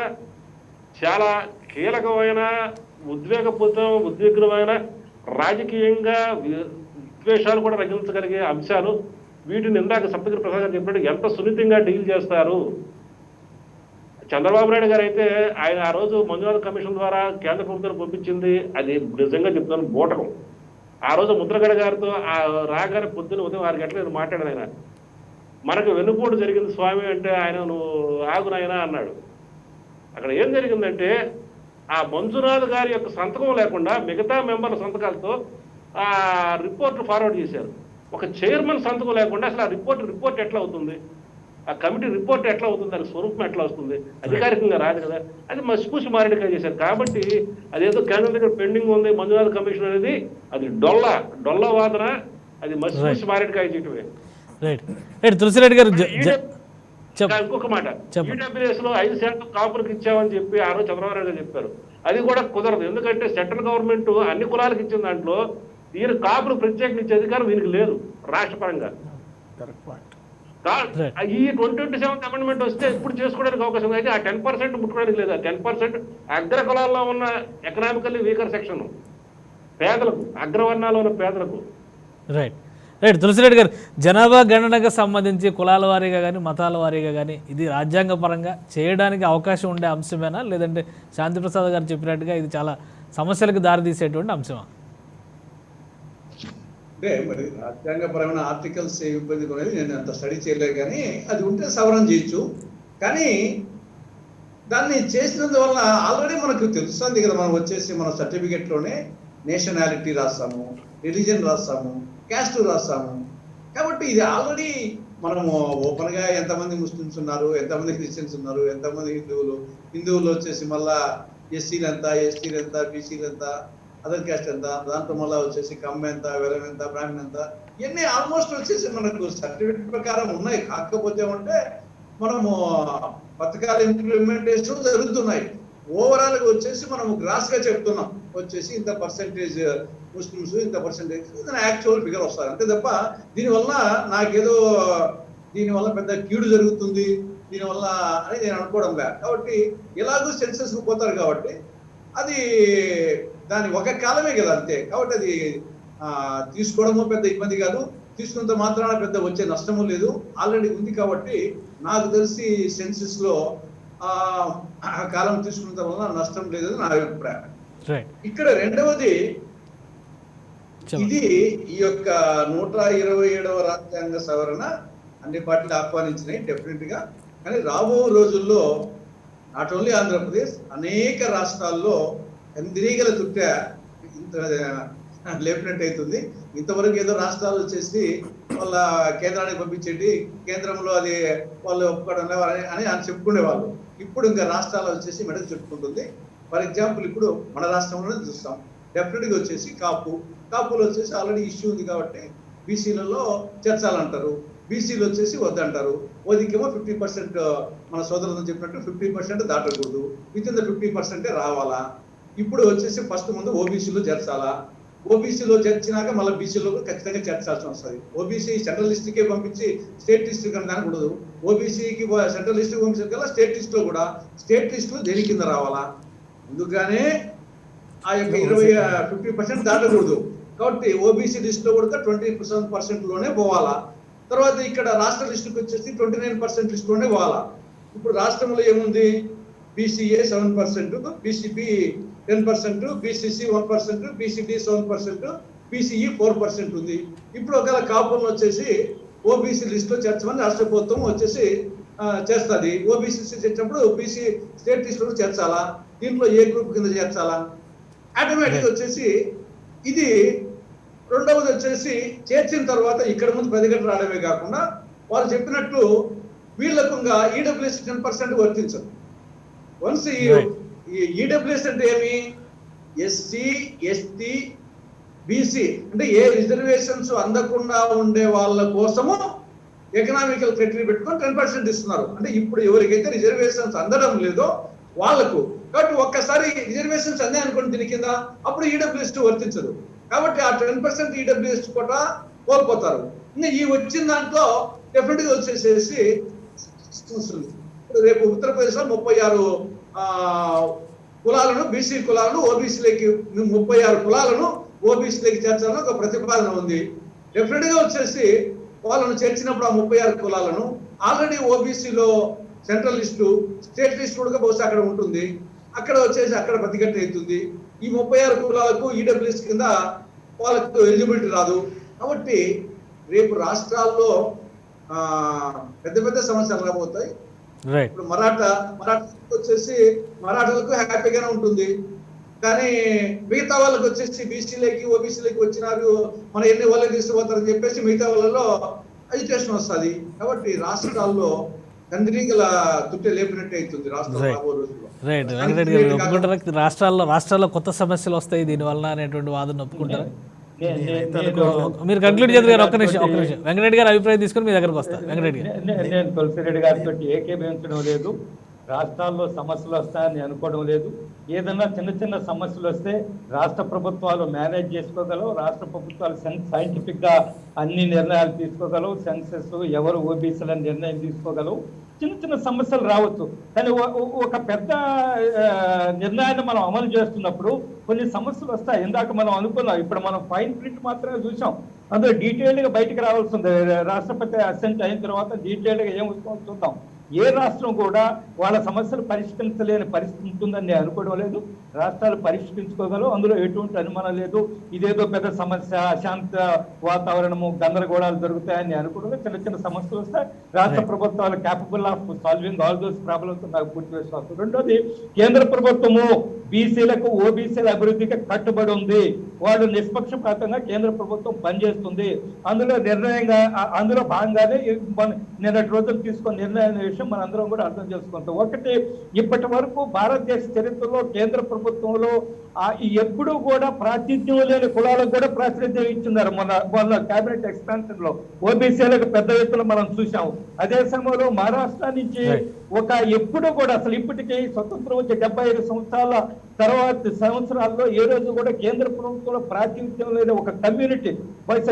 చాలా కీలకమైన, ఉద్విగ్నమైన, రాజకీయంగా విద్వేషాలు కూడా రగిలించగలిగే అంశాలు. వీటిని ఇందాక సప్తగిరి ప్రసాద్ గారు చెప్పినట్టు ఎంత సున్నితంగా డీల్ చేస్తారు. చంద్రబాబు నాయుడు గారు అయితే ఆయన ఆ రోజు మంజునాథ్ కమిషన్ ద్వారా కేంద్ర ప్రభుత్వాన్ని పంపించింది, అది నిజంగా చెప్తాను బూటకం. ఆ రోజు ముద్రగడ గారితో రాగానే పొద్దున్న ఉదయం 6 గంటలకు మాట్లాడాను. ఆయన మనకు వెన్నుపోటు జరిగింది స్వామి అంటే, ఆయన నువ్వు ఆగునాయనా అన్నాడు. అక్కడ ఏం జరిగిందంటే, ఆ మంజునాథ్ గారి యొక్క సంతకం లేకుండా మిగతా మెంబర్ల సంతకాలతో ఆ రిపోర్ట్ ఫార్వర్డ్ చేశారు. ఒక చైర్మన్ సంతకం లేకుండా అసలు ఆ రిపోర్ట్ ఎట్లా అవుతుంది? ఆ కమిటీ రిపోర్ట్ ఎట్లా అవుతుంది? దానికి స్వరూపం ఎట్లా వస్తుంది? అధికారికంగా రాదు కదా. అది మసిపూసి మారేడుగా చేశారు. కాబట్టి అదేదో కేంద్రం దగ్గర పెండింగ్ ఉంది మంజునాథ్ కమిషన్ అనేది, అది డొల్ల వాదన, అది మసిపూసి మారేడుగా చేయటమే. తులసిరెడ్డి గారు ఇంకొక మాట, ఈడబ్ల్యూఎస్ లో 5% కాపులకు ఇచ్చామని చెప్పి ఆ రోజు చంద్రబాబు నాయుడు గారు చెప్పారు. అది కూడా కుదరదు. ఎందుకంటే సెంట్రల్ గవర్నమెంట్ అన్ని కులాలకు ఇచ్చిన దాంట్లో ఈయన కాపులు ప్రత్యేకంగా ఇచ్చే అధికారం దీనికి లేదు రాష్ట్ర పరంగా. ఈ 27th అమెండ్మెంట్ వస్తే ఇప్పుడు చేసుకోవడానికి అవకాశం ఉంది. అయితే ఆ 10% ముట్టుకోవడానికి లేదు. 10% అగ్ర కులాల్లో ఉన్న ఎకనామికల్లీ వీకర్ సెక్షన్ పేదలకు, అగ్రవర్ణాల్లో ఉన్న పేదలకు. రైట్ తులసిరెడ్డి గారు, జనాభా గణనకు సంబంధించి కులాల వారీగా కానీ మతాల వారీగా కానీ ఇది రాజ్యాంగపరంగా చేయడానికి అవకాశం ఉండే అంశమేనా, లేదంటే శాంతిప్రసాద్ గారు చెప్పినట్టుగా ఇది చాలా సమస్యలకు దారితీసేటువంటి అంశమా? అంటే మరి రాజ్యాంగపరమైన ఆర్టికల్స్ ఇబ్బంది అనేది నేను అంత స్టడీ చేయలేదు, కానీ అది ఉంటే సవరణ చేయొచ్చు. కానీ దాన్ని చేసినందువల్ల ఆల్రెడీ మనకు తెలుస్తుంది కదా, మనం వచ్చేసి మన సర్టిఫికెట్లోనే నేషనాలిటీ రాస్తాము, రిలీజన్ రాస్తాము, క్యాస్ట్ రాస్తాము. కాబట్టి ఇది ఆల్రెడీ మనము ఓపెన్గా ఎంతమంది ముస్లిమ్స్ ఉన్నారు, ఎంతమంది క్రిస్టియన్స్ ఉన్నారు, ఎంతమంది హిందువులు వచ్చేసి మళ్ళా ఎస్సీలు ఎంత, ఎస్టీలు ఎంత, బీసీలు ఎంత, అదర్ క్యాస్ట్ ఎంత, దాంట్లో మళ్ళీ వచ్చేసి కమ్మ ఎంత, వెలం ఎంత, బ్రాహ్మణ్ ఎంత, ఇవన్నీ ఆల్మోస్ట్ వచ్చేసి మనకు సర్టిఫికెట్ ప్రకారం ఉన్నాయి. కాకపోతే అంటే మనము పథకాల ఇంప్లిమెంటేషన్ జరుగుతున్నాయి. ఓవరాల్ గా వచ్చేసి మనం గ్రాస్ గా చెప్తున్నాం, వచ్చేసి ఇంత పర్సెంటేజ్ ముస్లిమ్స్, ఇంత పర్సెంటేజ్, యాక్చువల్ ఫిగర్ వస్తారు అంతే తప్ప దీనివల్ల నాకేదో దీనివల్ల పెద్ద కీడు జరుగుతుంది దీనివల్ల అని నేను అనుకోవడం లేదు. కాబట్టి ఎలాగో సెన్సెస్ పోతారు కాబట్టి అది దాని ఒక కాలమే కదా అంతే. కాబట్టి అది తీసుకోవడము పెద్ద ఇబ్బంది కాదు, తీసుకున్నంత మాత్రాన పెద్ద వచ్చే నష్టము లేదు, ఆల్రెడీ ఉంది. కాబట్టి నాకు తెలిసి సెన్సెస్ లో ఆ కాలం తీసుకున్నంత వల్ల నష్టం లేదు నా అభిప్రాయం. ఇక్కడ రెండవది, ఇది ఈ యొక్క 127వ రాజ్యాంగ సవరణ అన్ని పార్టీలు ఆహ్వానించినాయి డెఫినెట్ గా. కానీ రాబో రోజుల్లో నాట్ ఓన్లీ ఆంధ్రప్రదేశ్, అనేక రాష్ట్రాల్లో ఎందిరీగల చుట్ట లేపినట్టు అవుతుంది. ఇంతవరకు ఏదో రాష్ట్రాలు వచ్చేసి వాళ్ళ కేంద్రానికి పంపించేటి, కేంద్రంలో అది వాళ్ళు ఒప్పుకోవడం అని చెప్పుకునేవాళ్ళు. ఇప్పుడు ఇంకా రాష్ట్రాలు వచ్చేసి మెడకు చెప్పుకుంటుంది. ఫర్ ఎగ్జాంపుల్ ఇప్పుడు మన రాష్ట్రంలోనే చూస్తాం, డెఫినెట్గా వచ్చేసి కాపులు వచ్చేసి ఆల్రెడీ ఇష్యూ ఉంది కాబట్టి బీసీలలో చేర్చాలంటారు, బీసీలు వచ్చేసి వద్దంటారు. ఓదికేమో 50% మన సోదరులు చెప్పినట్టు 50% దాటకూడదు, విత్ ఇన్ ద 50% రావాలా. ఇప్పుడు వచ్చేసి ఫస్ట్ ముందు ఓబీసీలో చేర్చాలా, ఓబీసీలో చేర్చినాక మళ్ళీ బీసీలో ఖచ్చితంగా చేర్చాల్సి వస్తుంది. ఓబీసీ సెంట్రల్ లిస్ట్కే పంపించి స్టేట్ లిస్ట్ కనుక కూడదు. ఓబీసీకి సెంట్రల్ లిస్ట్ పంపించిన కల్లా స్టేట్ లిస్ట్లో కూడా స్టేట్ లిస్టులో దేని కింద రావాలా, అందుకనే ఆ యొక్క 50% దాటకూడదు. కాబట్టి ఓబీసీ లిస్ట్లో కూడా 20% లోనే పోవాలా. తర్వాత ఇక్కడ రాష్ట్ర లిస్టుకి వచ్చేసి 29% లిస్టులోనే పోవాలా. ఇప్పుడు రాష్ట్రంలో ఏముంది, B C A 7%, B C B 10%, B C C 1%, B C D 7%, B C E 4% ఉంది. ఇప్పుడు ఒకవేళ కాపులను వచ్చేసి ఓబీసీ లిస్టులో చేర్చమని రాష్ట్ర ప్రభుత్వం వచ్చేసి చేస్తుంది. ఓబీసీ చేర్చినప్పుడు బీసీ స్టేట్ లిస్టులో చేర్చాలా. దీంట్లో ఏ గ్రూప్ కింద చేర్చాలా? ఆటోమేటిక్ వచ్చేసి ఇది రెండవది వచ్చేసి చేర్చిన తర్వాత ఇక్కడ ముందు ప్రతిఘటన రావడమే కాకుండా వాళ్ళు చెప్పినట్టు వీళ్ళకు ఈడబ్ల్యూఎస్ 10% వర్తించదు. వన్స్ ఈడబ్ల్యూఎస్ అంటే ఏమి? ఎస్సీ, ఎస్టీ, బీసీ అంటే ఏ రిజర్వేషన్స్ అందకుండా ఉండే వాళ్ళ కోసము ఎకనామికల్ క్రైటీరియా పెట్టుకొని 10% ఇస్తున్నారు. అంటే ఇప్పుడు ఎవరికైతే రిజర్వేషన్స్ అందడం లేదో వాళ్ళకు. కాబట్టి ఒక్కసారి రిజర్వేషన్స్ అందాయి అనుకోండి దీని కింద, అప్పుడు ఈడబ్ల్యూఎస్ వర్తించదు. కాబట్టి ఆ 10% ఈడబ్ల్యూఎస్ కూడా కోల్పోతారు. ఇంకా ఈ వచ్చిన దాంట్లో డెఫినెట్ గా వచ్చేసేసి రేపు ఉత్తరప్రదేశ్ లో 36 కులాలను, బీసీ కులాలను ఓబీసీలకి 36 కులాలను ఓబీసీలకి చేర్చాలని ఒక ప్రతిపాదన ఉంది. డెఫినెట్ గా వచ్చేసి వాళ్ళను చేర్చినప్పుడు ఆ 36 కులాలను ఆల్రెడీ ఓబీసీలో సెంట్రల్ లిస్టు, స్టేట్ లిస్ట్ కూడా బహుశా అక్కడ ఉంటుంది. అక్కడ వచ్చేసి అక్కడ ప్రతిఘటన అవుతుంది. ఈ 36 కులాలకు ఈడబ్ల్యూఎస్ కింద వాళ్ళకు ఎలిజిబిలిటీ రాదు. కాబట్టి రేపు రాష్ట్రాల్లో పెద్ద పెద్ద సమస్యలు రాబోతాయి. ఇప్పుడు మరాఠా వచ్చేసి మరాఠాలకు హ్యాపీగానే ఉంటుంది, కానీ మిగతా వాళ్ళకి వచ్చేసి బీసీలకి ఓబీసీలకి వచ్చినారు మనం ఎన్ని వాళ్ళకి తీసుకుపోతారని చెప్పేసి మిగతా వాళ్ళలో అజిటేషన్ వస్తుంది. కాబట్టి రాష్ట్రాల్లో కందిరీగల తుట్టె లేపినట్టే అవుతుంది రైట్. వెంకటరెడ్డి గారు ఒప్పుకుంటారా? రాష్ట్రాల్లో కొత్త సమస్యలు వస్తాయి దీనివల్ల అనేటువంటి వాదన ఒప్పుకుంటారా? మీరు కంక్లూడ్ చేద్దరు ఒక్క నిమిషం. వెంకటరెడ్డి గారు అభిప్రాయం తీసుకుని మీ దగ్గరకు వస్తా. వెంకటరెడ్డి గారు, నేను తులసిరెడ్డి గారితో ఏకీభవించడం లేదు. రాష్ట్రాల్లో సమస్యలు వస్తాయని అనుకోవడం లేదు. ఏదన్నా చిన్న చిన్న సమస్యలు వస్తే రాష్ట్ర ప్రభుత్వాలు మేనేజ్ చేసుకోగలవు. రాష్ట్ర ప్రభుత్వాలు సైంటిఫిక్ గా అన్ని నిర్ణయాలు తీసుకోగలవు. సెన్సెస్ ఎవరు ఓబీసీలని నిర్ణయం తీసుకోగలవు. చిన్న చిన్న సమస్యలు రావచ్చు, కానీ ఒక పెద్ద నిర్ణయాన్ని మనం అమలు చేస్తున్నప్పుడు కొన్ని సమస్యలు వస్తాయి. ఇందాక మనం అనుకున్నాం, ఇప్పుడు మనం ఫైన్ ప్రింట్ మాత్రమే చూసాం. అందులో డీటెయిల్డ్గా బయటకు రావాల్సింది. రాష్ట్రపతి అసెంట్ అయిన తర్వాత డీటెయిల్డ్గా ఏం వస్తుందో చూద్దాం. ఏ రాష్ట్రం కూడా వాళ్ళ సమస్యలు పరిష్కరించలేని పరిస్థితి ఉంటుందని నేను అనుకోవడం లేదు. రాష్ట్రాలు పరిష్కరించుకోగలవు, అందులో ఎటువంటి అనుమానం లేదు. ఇదేదో పెద్ద సమస్య, అశాంత వాతావరణము, గందరగోళాలు జరుగుతాయని అనుకోవడం. చిన్న చిన్న సమస్యలు వస్తాయి. రాష్ట్ర ప్రభుత్వాలు capable of solving all those problems నాకు పూర్తి విశ్వాసం. రెండోది, కేంద్ర ప్రభుత్వము బీసీలకు ఓబీసీల అభివృద్ధికి కట్టుబడి ఉంది. వాళ్ళు నిష్పక్షపాతంగా కేంద్ర ప్రభుత్వం పనిచేస్తుంది. అందులో భాగంగానే నిన్నటి రోజులు తీసుకున్న నిర్ణయం విషయం మనందరం కూడా అర్థం చేసుకుంటాం. ఒకటి, ఇప్పటి వరకు భారతదేశ చరిత్రలో కేంద్ర ప్రభుత్వంలో ఎప్పుడూ కూడా ప్రాతినిధ్యం లేని కులాలకు కూడా ప్రాతినిధ్యం ఇచ్చున్నారు. మొన్న కేబినెట్ ఎక్స్పాన్షన్ లో ఓబీసీలకు పెద్ద ఎత్తున మనం చూసాము. అదే సమయంలో మహారాష్ట్ర నుంచి ఎప్పుడు కూడా అసలు ఇప్పటికీ స్వతంత్రం వచ్చే 75 సంవత్సరాల తర్వాత సంవత్సరాల్లో ఏ రోజు కూడా కేంద్ర ప్రభుత్వంలో ప్రాతినిధ్యం లేని ఒక community,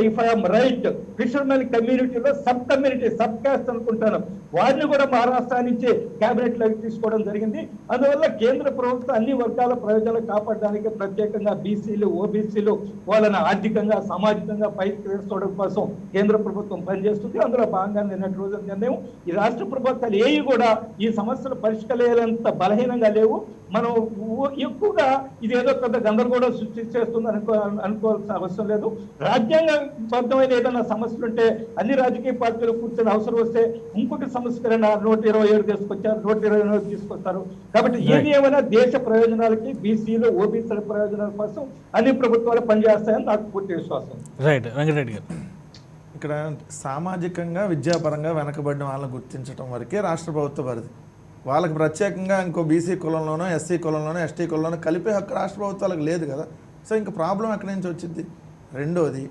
if I'm right, fishermen కమ్యూనిటీలో సబ్ క్యాస్ట్ అనుకుంటాను, వారిని కూడా మహారాష్ట్ర నుంచి కేబినెట్ లోకి తీసుకోవడం జరిగింది. అందువల్ల కేంద్ర ప్రభుత్వం అన్ని వర్గాల ప్రయోజనాలు కాపాడడానికి ప్రత్యేకంగా బీసీలు, ఓబీసీలు వాళ్ళని ఆర్థికంగా, సామాజికంగా పైకి తీసుకోవడం కోసం కేంద్ర ప్రభుత్వం పనిచేస్తుంది. అందులో భాగంగా నిన్నటి రోజు నిర్ణయం. ఈ రాష్ట్ర ప్రభుత్వాలు ఏవి కూడా ఈ సమస్యలు పరిష్కరించేంత బలహీనంగా లేవు. మనం ఎక్కువగా ఇది ఏదో పెద్ద గందరగోళం సృష్టిస్తుంది అనుకోవాల్సిన అవసరం లేదు. రాజ్యాంగబద్ధమైన ఏదైనా సమస్యలు ఉంటే అన్ని రాజకీయ పార్టీలు కూర్చొని అవసరం వస్తే ఇంకొక సమస్య 127 తీసుకొచ్చారు, 128 తీసుకొస్తారు. కాబట్టి ఏది ఏమైనా దేశ ప్రయోజనాలకి, బీసీలు, ఓబీసీల ప్రయోజనాల కోసం అన్ని ప్రభుత్వాలు పనిచేస్తాయని నాకు పూర్తి విశ్వాసం. రైట్. వెంకటరెడ్డి గారు, ఇక్కడ సామాజికంగా, విద్యాపరంగా వెనకబడిన వాళ్ళని గుర్తించడం వరకే రాష్ట్ర ప్రభుత్వ పరిధి. వాళ్ళకి ప్రత్యేకంగా ఇంకో బీసీ కులంలోనో, ఎస్సీ కులంలోనో, ఎస్టీ కులంలోనో కలిపే హక్కు రాష్ట్ర ప్రభుత్వాలకు లేదు కదా. సో ఇంకా ప్రాబ్లం ఎక్కడి నుంచి వచ్చింది? రెండోది,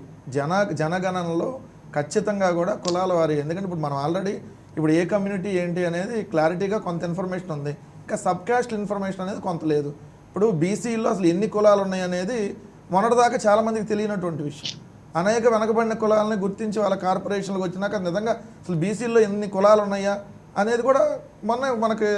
జనగణనలో ఖచ్చితంగా కూడా కులాల వారి, ఎందుకంటే ఇప్పుడు మనం ఆల్రెడీ ఇప్పుడు ఏ కమ్యూనిటీ ఏంటి అనేది క్లారిటీగా కొంత ఇన్ఫర్మేషన్ ఉంది, ఇంకా సబ్ క్యాస్ట్ ఇన్ఫర్మేషన్ అనేది కొంత లేదు. ఇప్పుడు బీసీలో అసలు ఎన్ని కులాలు ఉన్నాయి అనేది మొన్నటిదాకా చాలామందికి తెలియనటువంటి విషయం. అనేక వెనకబడిన కులాలని గుర్తించి వాళ్ళ కార్పొరేషన్లకు వచ్చినాక నిజంగా అసలు బీసీల్లో ఎన్ని కులాలు ఉన్నాయా అనేది కూడా మనకి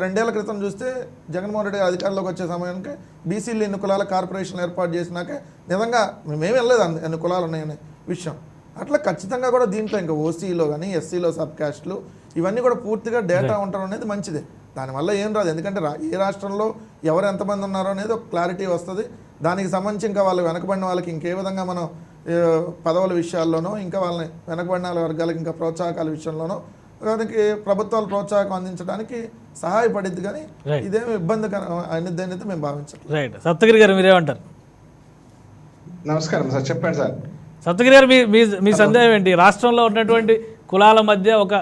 2 ఏళ్ల క్రితం చూస్తే జగన్మోహన్ రెడ్డి అధికారంలోకి వచ్చే సమయానికి బీసీలు ఎన్ని కులాల కార్పొరేషన్లు ఏర్పాటు చేసినాక నిజంగా మేమేం వెళ్ళలేదు ఎన్ని కులాలు ఉన్నాయనే విషయం. అట్లా ఖచ్చితంగా కూడా దీంట్లో ఇంకా ఓసీలో కానీ, ఎస్సీలో సబ్ క్యాస్ట్లు ఇవన్నీ కూడా పూర్తిగా డేటా ఉండడం అనేది మంచిదే. దానివల్ల ఏం రాదు, ఎందుకంటే ఏ రాష్ట్రంలో ఎవరు ఎంతమంది ఉన్నారో అనేది ఒక క్లారిటీ వస్తుంది. దానికి సంబంధించి ఇంకా వాళ్ళు వెనకబడిన వాళ్ళకి ఇంకే విధంగా మనం పదవుల విషయాల్లోనో, ఇంకా వాళ్ళని వెనకబడిన వర్గాలకు ఇంకా ప్రోత్సాహకాల విషయంలోనో దానికి ప్రభుత్వాలు ప్రోత్సాహం అందించడానికి సహాయపడిద్ది, కానీ Right. ఇదేమి ఇబ్బందికరం అనేది అయితే మేము భావించాం. రైట్. సప్తగిరి గారు మీరేమంటారు? నమస్కారం సార్, చెప్పండి సార్. సప్తగిరి గారు మీ సందేహం ఏంటి? రాష్ట్రంలో ఉన్నటువంటి కులాల మధ్య ఒక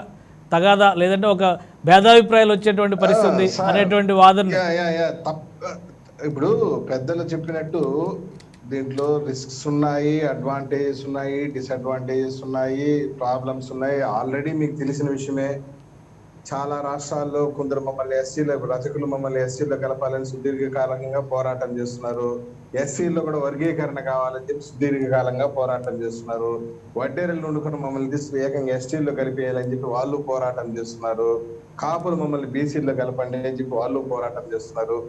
తగాదా లేదంటే ఒక భేదాభిప్రాయాలు వచ్చేటువంటి పరిస్థితి ఉంది సార్, అనేటువంటి వాదన. ఇప్పుడు పెద్దలు చెప్పినట్టు దీంట్లో రిస్క్స్ ఉన్నాయి, అడ్వాంటేజెస్ ఉన్నాయి, డిసడ్వాంటేజెస్ ఉన్నాయి, ప్రాబ్లమ్స్ ఉన్నాయి. ఆల్రెడీ మీకు తెలిసిన విషయమే. చాలా రాష్ట్రాల్లో కొందరు మమ్మల్ని రజకులు మమ్మల్ని ఎస్సీలో కలపాలని సుదీర్ఘకాలంగా పోరాటం చేస్తున్నారు. ఎస్సీలో కూడా వర్గీకరణ కావాలని చెప్పి సుదీర్ఘకాలంగా పోరాటం చేస్తున్నారు. వడ్డేరులు వండుకొని మమ్మల్ని తీసుకు ఏకంగా ఎస్టీల్లో కలిపేయాలని చెప్పి వాళ్ళు పోరాటం చేస్తున్నారు. కాపులు మమ్మల్ని బీసీల్లో కలపండి అని చెప్పి వాళ్ళు పోరాటం చేస్తున్నారు.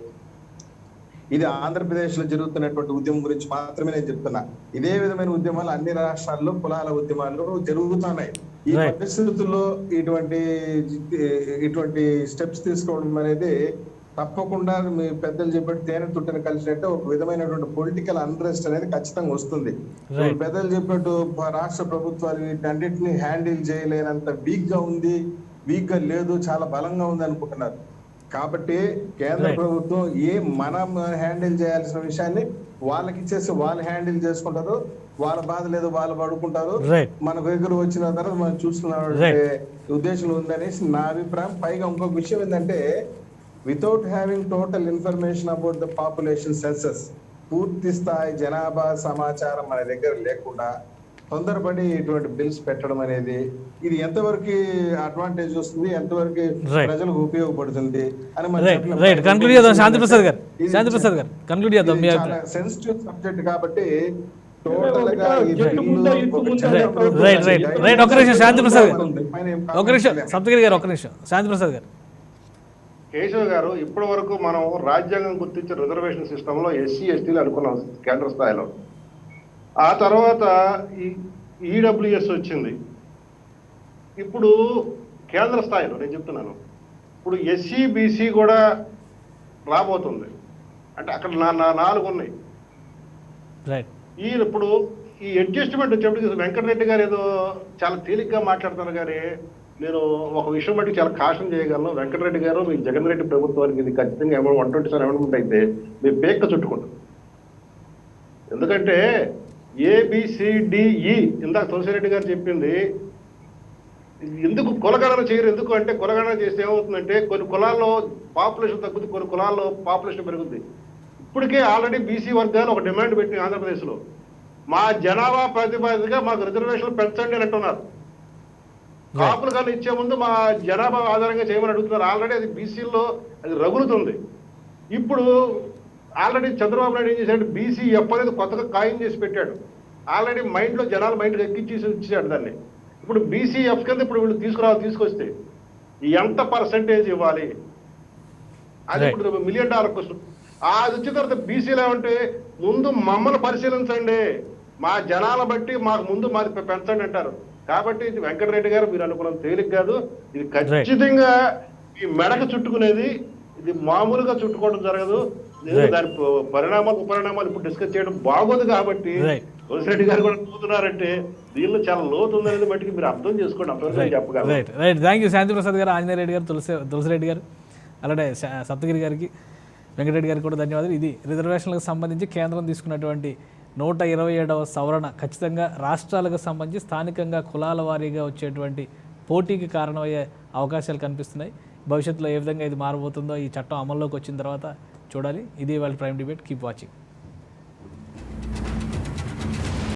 ఇది ఆంధ్రప్రదేశ్ లో జరుగుతున్నటువంటి ఉద్యమం గురించి మాత్రమే నేను చెప్తున్నా. ఇదే విధమైన ఉద్యమాలు అన్ని రాష్ట్రాల్లో కులాల ఉద్యమాలు జరుగుతున్నాయి. ఈ పరిస్థితుల్లో ఇటువంటి స్టెప్స్ తీసుకోవడం అనేది తప్పకుండా మీ పెద్దలు చెప్పినట్టు తేనె తుట్టని కలిసినట్టు ఒక విధమైనటువంటి పొలిటికల్ అన్రెస్ట్ అనేది ఖచ్చితంగా వస్తుంది. పెద్దలు చెప్పినట్టు రాష్ట్ర ప్రభుత్వాలు వీటన్నిటిని హ్యాండిల్ చేయలేనంత వీక్ గా ఉంది, వీక్ గా లేదు, చాలా బలంగా ఉంది అనుకుంటున్నారు. కాబట్టి కేంద్ర ప్రభుత్వం మనం హ్యాండిల్ చేయాల్సిన విషయాన్ని వాళ్ళకి ఇచ్చేసి వాళ్ళు హ్యాండిల్ చేసుకుంటారు. వాళ్ళ బాధ లేదు, వాళ్ళు పడుకుంటారు. మన దగ్గర వచ్చిన తర్వాత మనం చూసుకున్న ఉద్దేశం ఉందనేసి నా అభిప్రాయం. పైగా ఇంకొక విషయం ఏంటంటే, without having total information about the population census, పూర్తి స్థాయి జనాభా సమాచారం మన దగ్గర లేకుండా తొందరపడి ఇటువంటి బిల్స్ పెట్టడం అనేది ఇది ఎంతవరకు అడ్వాంటేజ్ వస్తుంది, ఎంతవరకు ప్రజలకు ఉపయోగపడుతుంది అని కన్క్లూడ్ చేద్దాం. శాంతిప్రసాద్ గారు కన్క్లూడ్ చేద్దాం. సెన్సిటివ్ సబ్జెక్ట్ కాబట్టి టోటల్ గా ఒక నిమిషం శాంతిప్రసాద్ గారు, ఒక నిమిషం సప్తగిరి గారు, ఒక నిమిషం శాంతిప్రసాద్ గారు. కేశవ్ గారు, ఇప్పటి వరకు మనం రాజ్యాంగం గుర్తించే రిజర్వేషన్ సిస్టంలో ఎస్సీ ఎస్టీలు అనుకున్నాం కేంద్ర స్థాయిలో. ఆ తర్వాత ఈడబ్ల్యూఎస్ వచ్చింది. ఇప్పుడు కేంద్ర స్థాయిలో నేను చెప్తున్నాను, ఇప్పుడు ఎస్సీ బీసీ కూడా రాబోతుంది. అంటే అక్కడ 4 ఉన్నాయి. ఇప్పుడు ఈ అడ్జస్ట్మెంట్ వచ్చేప్పటికి వెంకటరెడ్డి గారు ఏదో చాలా తేలిగ్గా మాట్లాడుతున్నారు, కానీ నేను ఒక విషయం బట్టి చాలా కాషన్ చేయగలను. వెంకటరెడ్డి గారు మీ జగన్ రెడ్డి ప్రభుత్వానికి ఇది ఖచ్చితంగా 127 అమెండ్మెంట్ అయితే మీ పేక్క చుట్టుకుంటారు. ఎందుకంటే ABCDE ఇందాక తులసిరెడ్డి గారు చెప్పింది, ఎందుకు కులగణన చేయరు? ఎందుకు అంటే కులగణన చేస్తే ఏమవుతుందంటే కొన్ని కులాల్లో పాపులేషన్ తగ్గుతుంది, కొన్ని కులాల్లో పాపులేషన్ పెరుగుతుంది. ఇప్పటికే ఆల్రెడీ బీసీ వర్గాలు ఒక డిమాండ్ పెట్టింది ఆంధ్రప్రదేశ్లో, మా జనాభా ప్రతిపాదికగా మాకు రిజర్వేషన్లు పెంచండి అని అంటున్నారు. కాపులు కానీ ఇచ్చే ముందు మా జనాభా ఆధారంగా చేయమని అడుగుతున్నారు. ఆల్రెడీ అది బీసీల్లో అది రగులుతుంది. ఇప్పుడు ఆల్రెడీ చంద్రబాబు నాయుడు ఏం చేశాడు, BCF అనేది కొత్తగా ఖాయం చేసి పెట్టాడు. ఆల్రెడీ జనాల మైండ్కి ఎక్కించి ఇచ్చాడు దాన్ని. ఇప్పుడు BCF కింద ఇప్పుడు వీళ్ళు తీసుకొస్తే ఎంత పర్సెంటేజ్ ఇవ్వాలి, అది ఇప్పుడు $1 మిలియన్ క్వశ్చన్. అది వచ్చిన తర్వాత బీసీలు ఏమంటే ముందు మమ్మల్ని పరిశీలించండి, మా జనాల బట్టి మాకు ముందు మాది పెంచండి అంటారు. కాబట్టి ఇది వెంకటరెడ్డి గారు మీరు అనుకున్నంత తేలిక కాదు. ఇది ఖచ్చితంగా ఈ మెడకు చుట్టుకునేది, ఇది మామూలుగా చుట్టుకోవడం జరగదు. దాని ఉపరిణామాలు ఇప్పుడు డిస్కస్ చేయడం బాగోదు. కాబట్టి తులసిరెడ్డి గారు కూడా చూస్తున్నారంటే దీనిలో చాలా లోతు ఉందనేది బట్టి మీరు అర్థం చేసుకోండి. అర్థం చెప్పగలరు. థ్యాంక్ యూ శాంతిప్రసాద్ గారు, ఆంజనేయ రెడ్డి గారు, తులసిరెడ్డి గారు, అలాగే సప్తగిరి గారికి, వెంకటరెడ్డి గారికి కూడా ధన్యవాదాలు. ఇది రిజర్వేషన్లకు సంబంధించి కేంద్రం తీసుకున్నటువంటి 127వ సవరణ ఖచ్చితంగా రాష్ట్రాలకు సంబంధించి స్థానికంగా కులాల వారీగా వచ్చేటువంటి పోటీకి కారణమయ్యే అవకాశాలు కనిపిస్తున్నాయి. భవిష్యత్తులో ఏ విధంగా ఇది మారబోతుందో ఈ చట్టం అమల్లోకి వచ్చిన తర్వాత చూడాలి. ఇది వాళ్ళ ప్రైమ్ డిబేట్. Keep watching.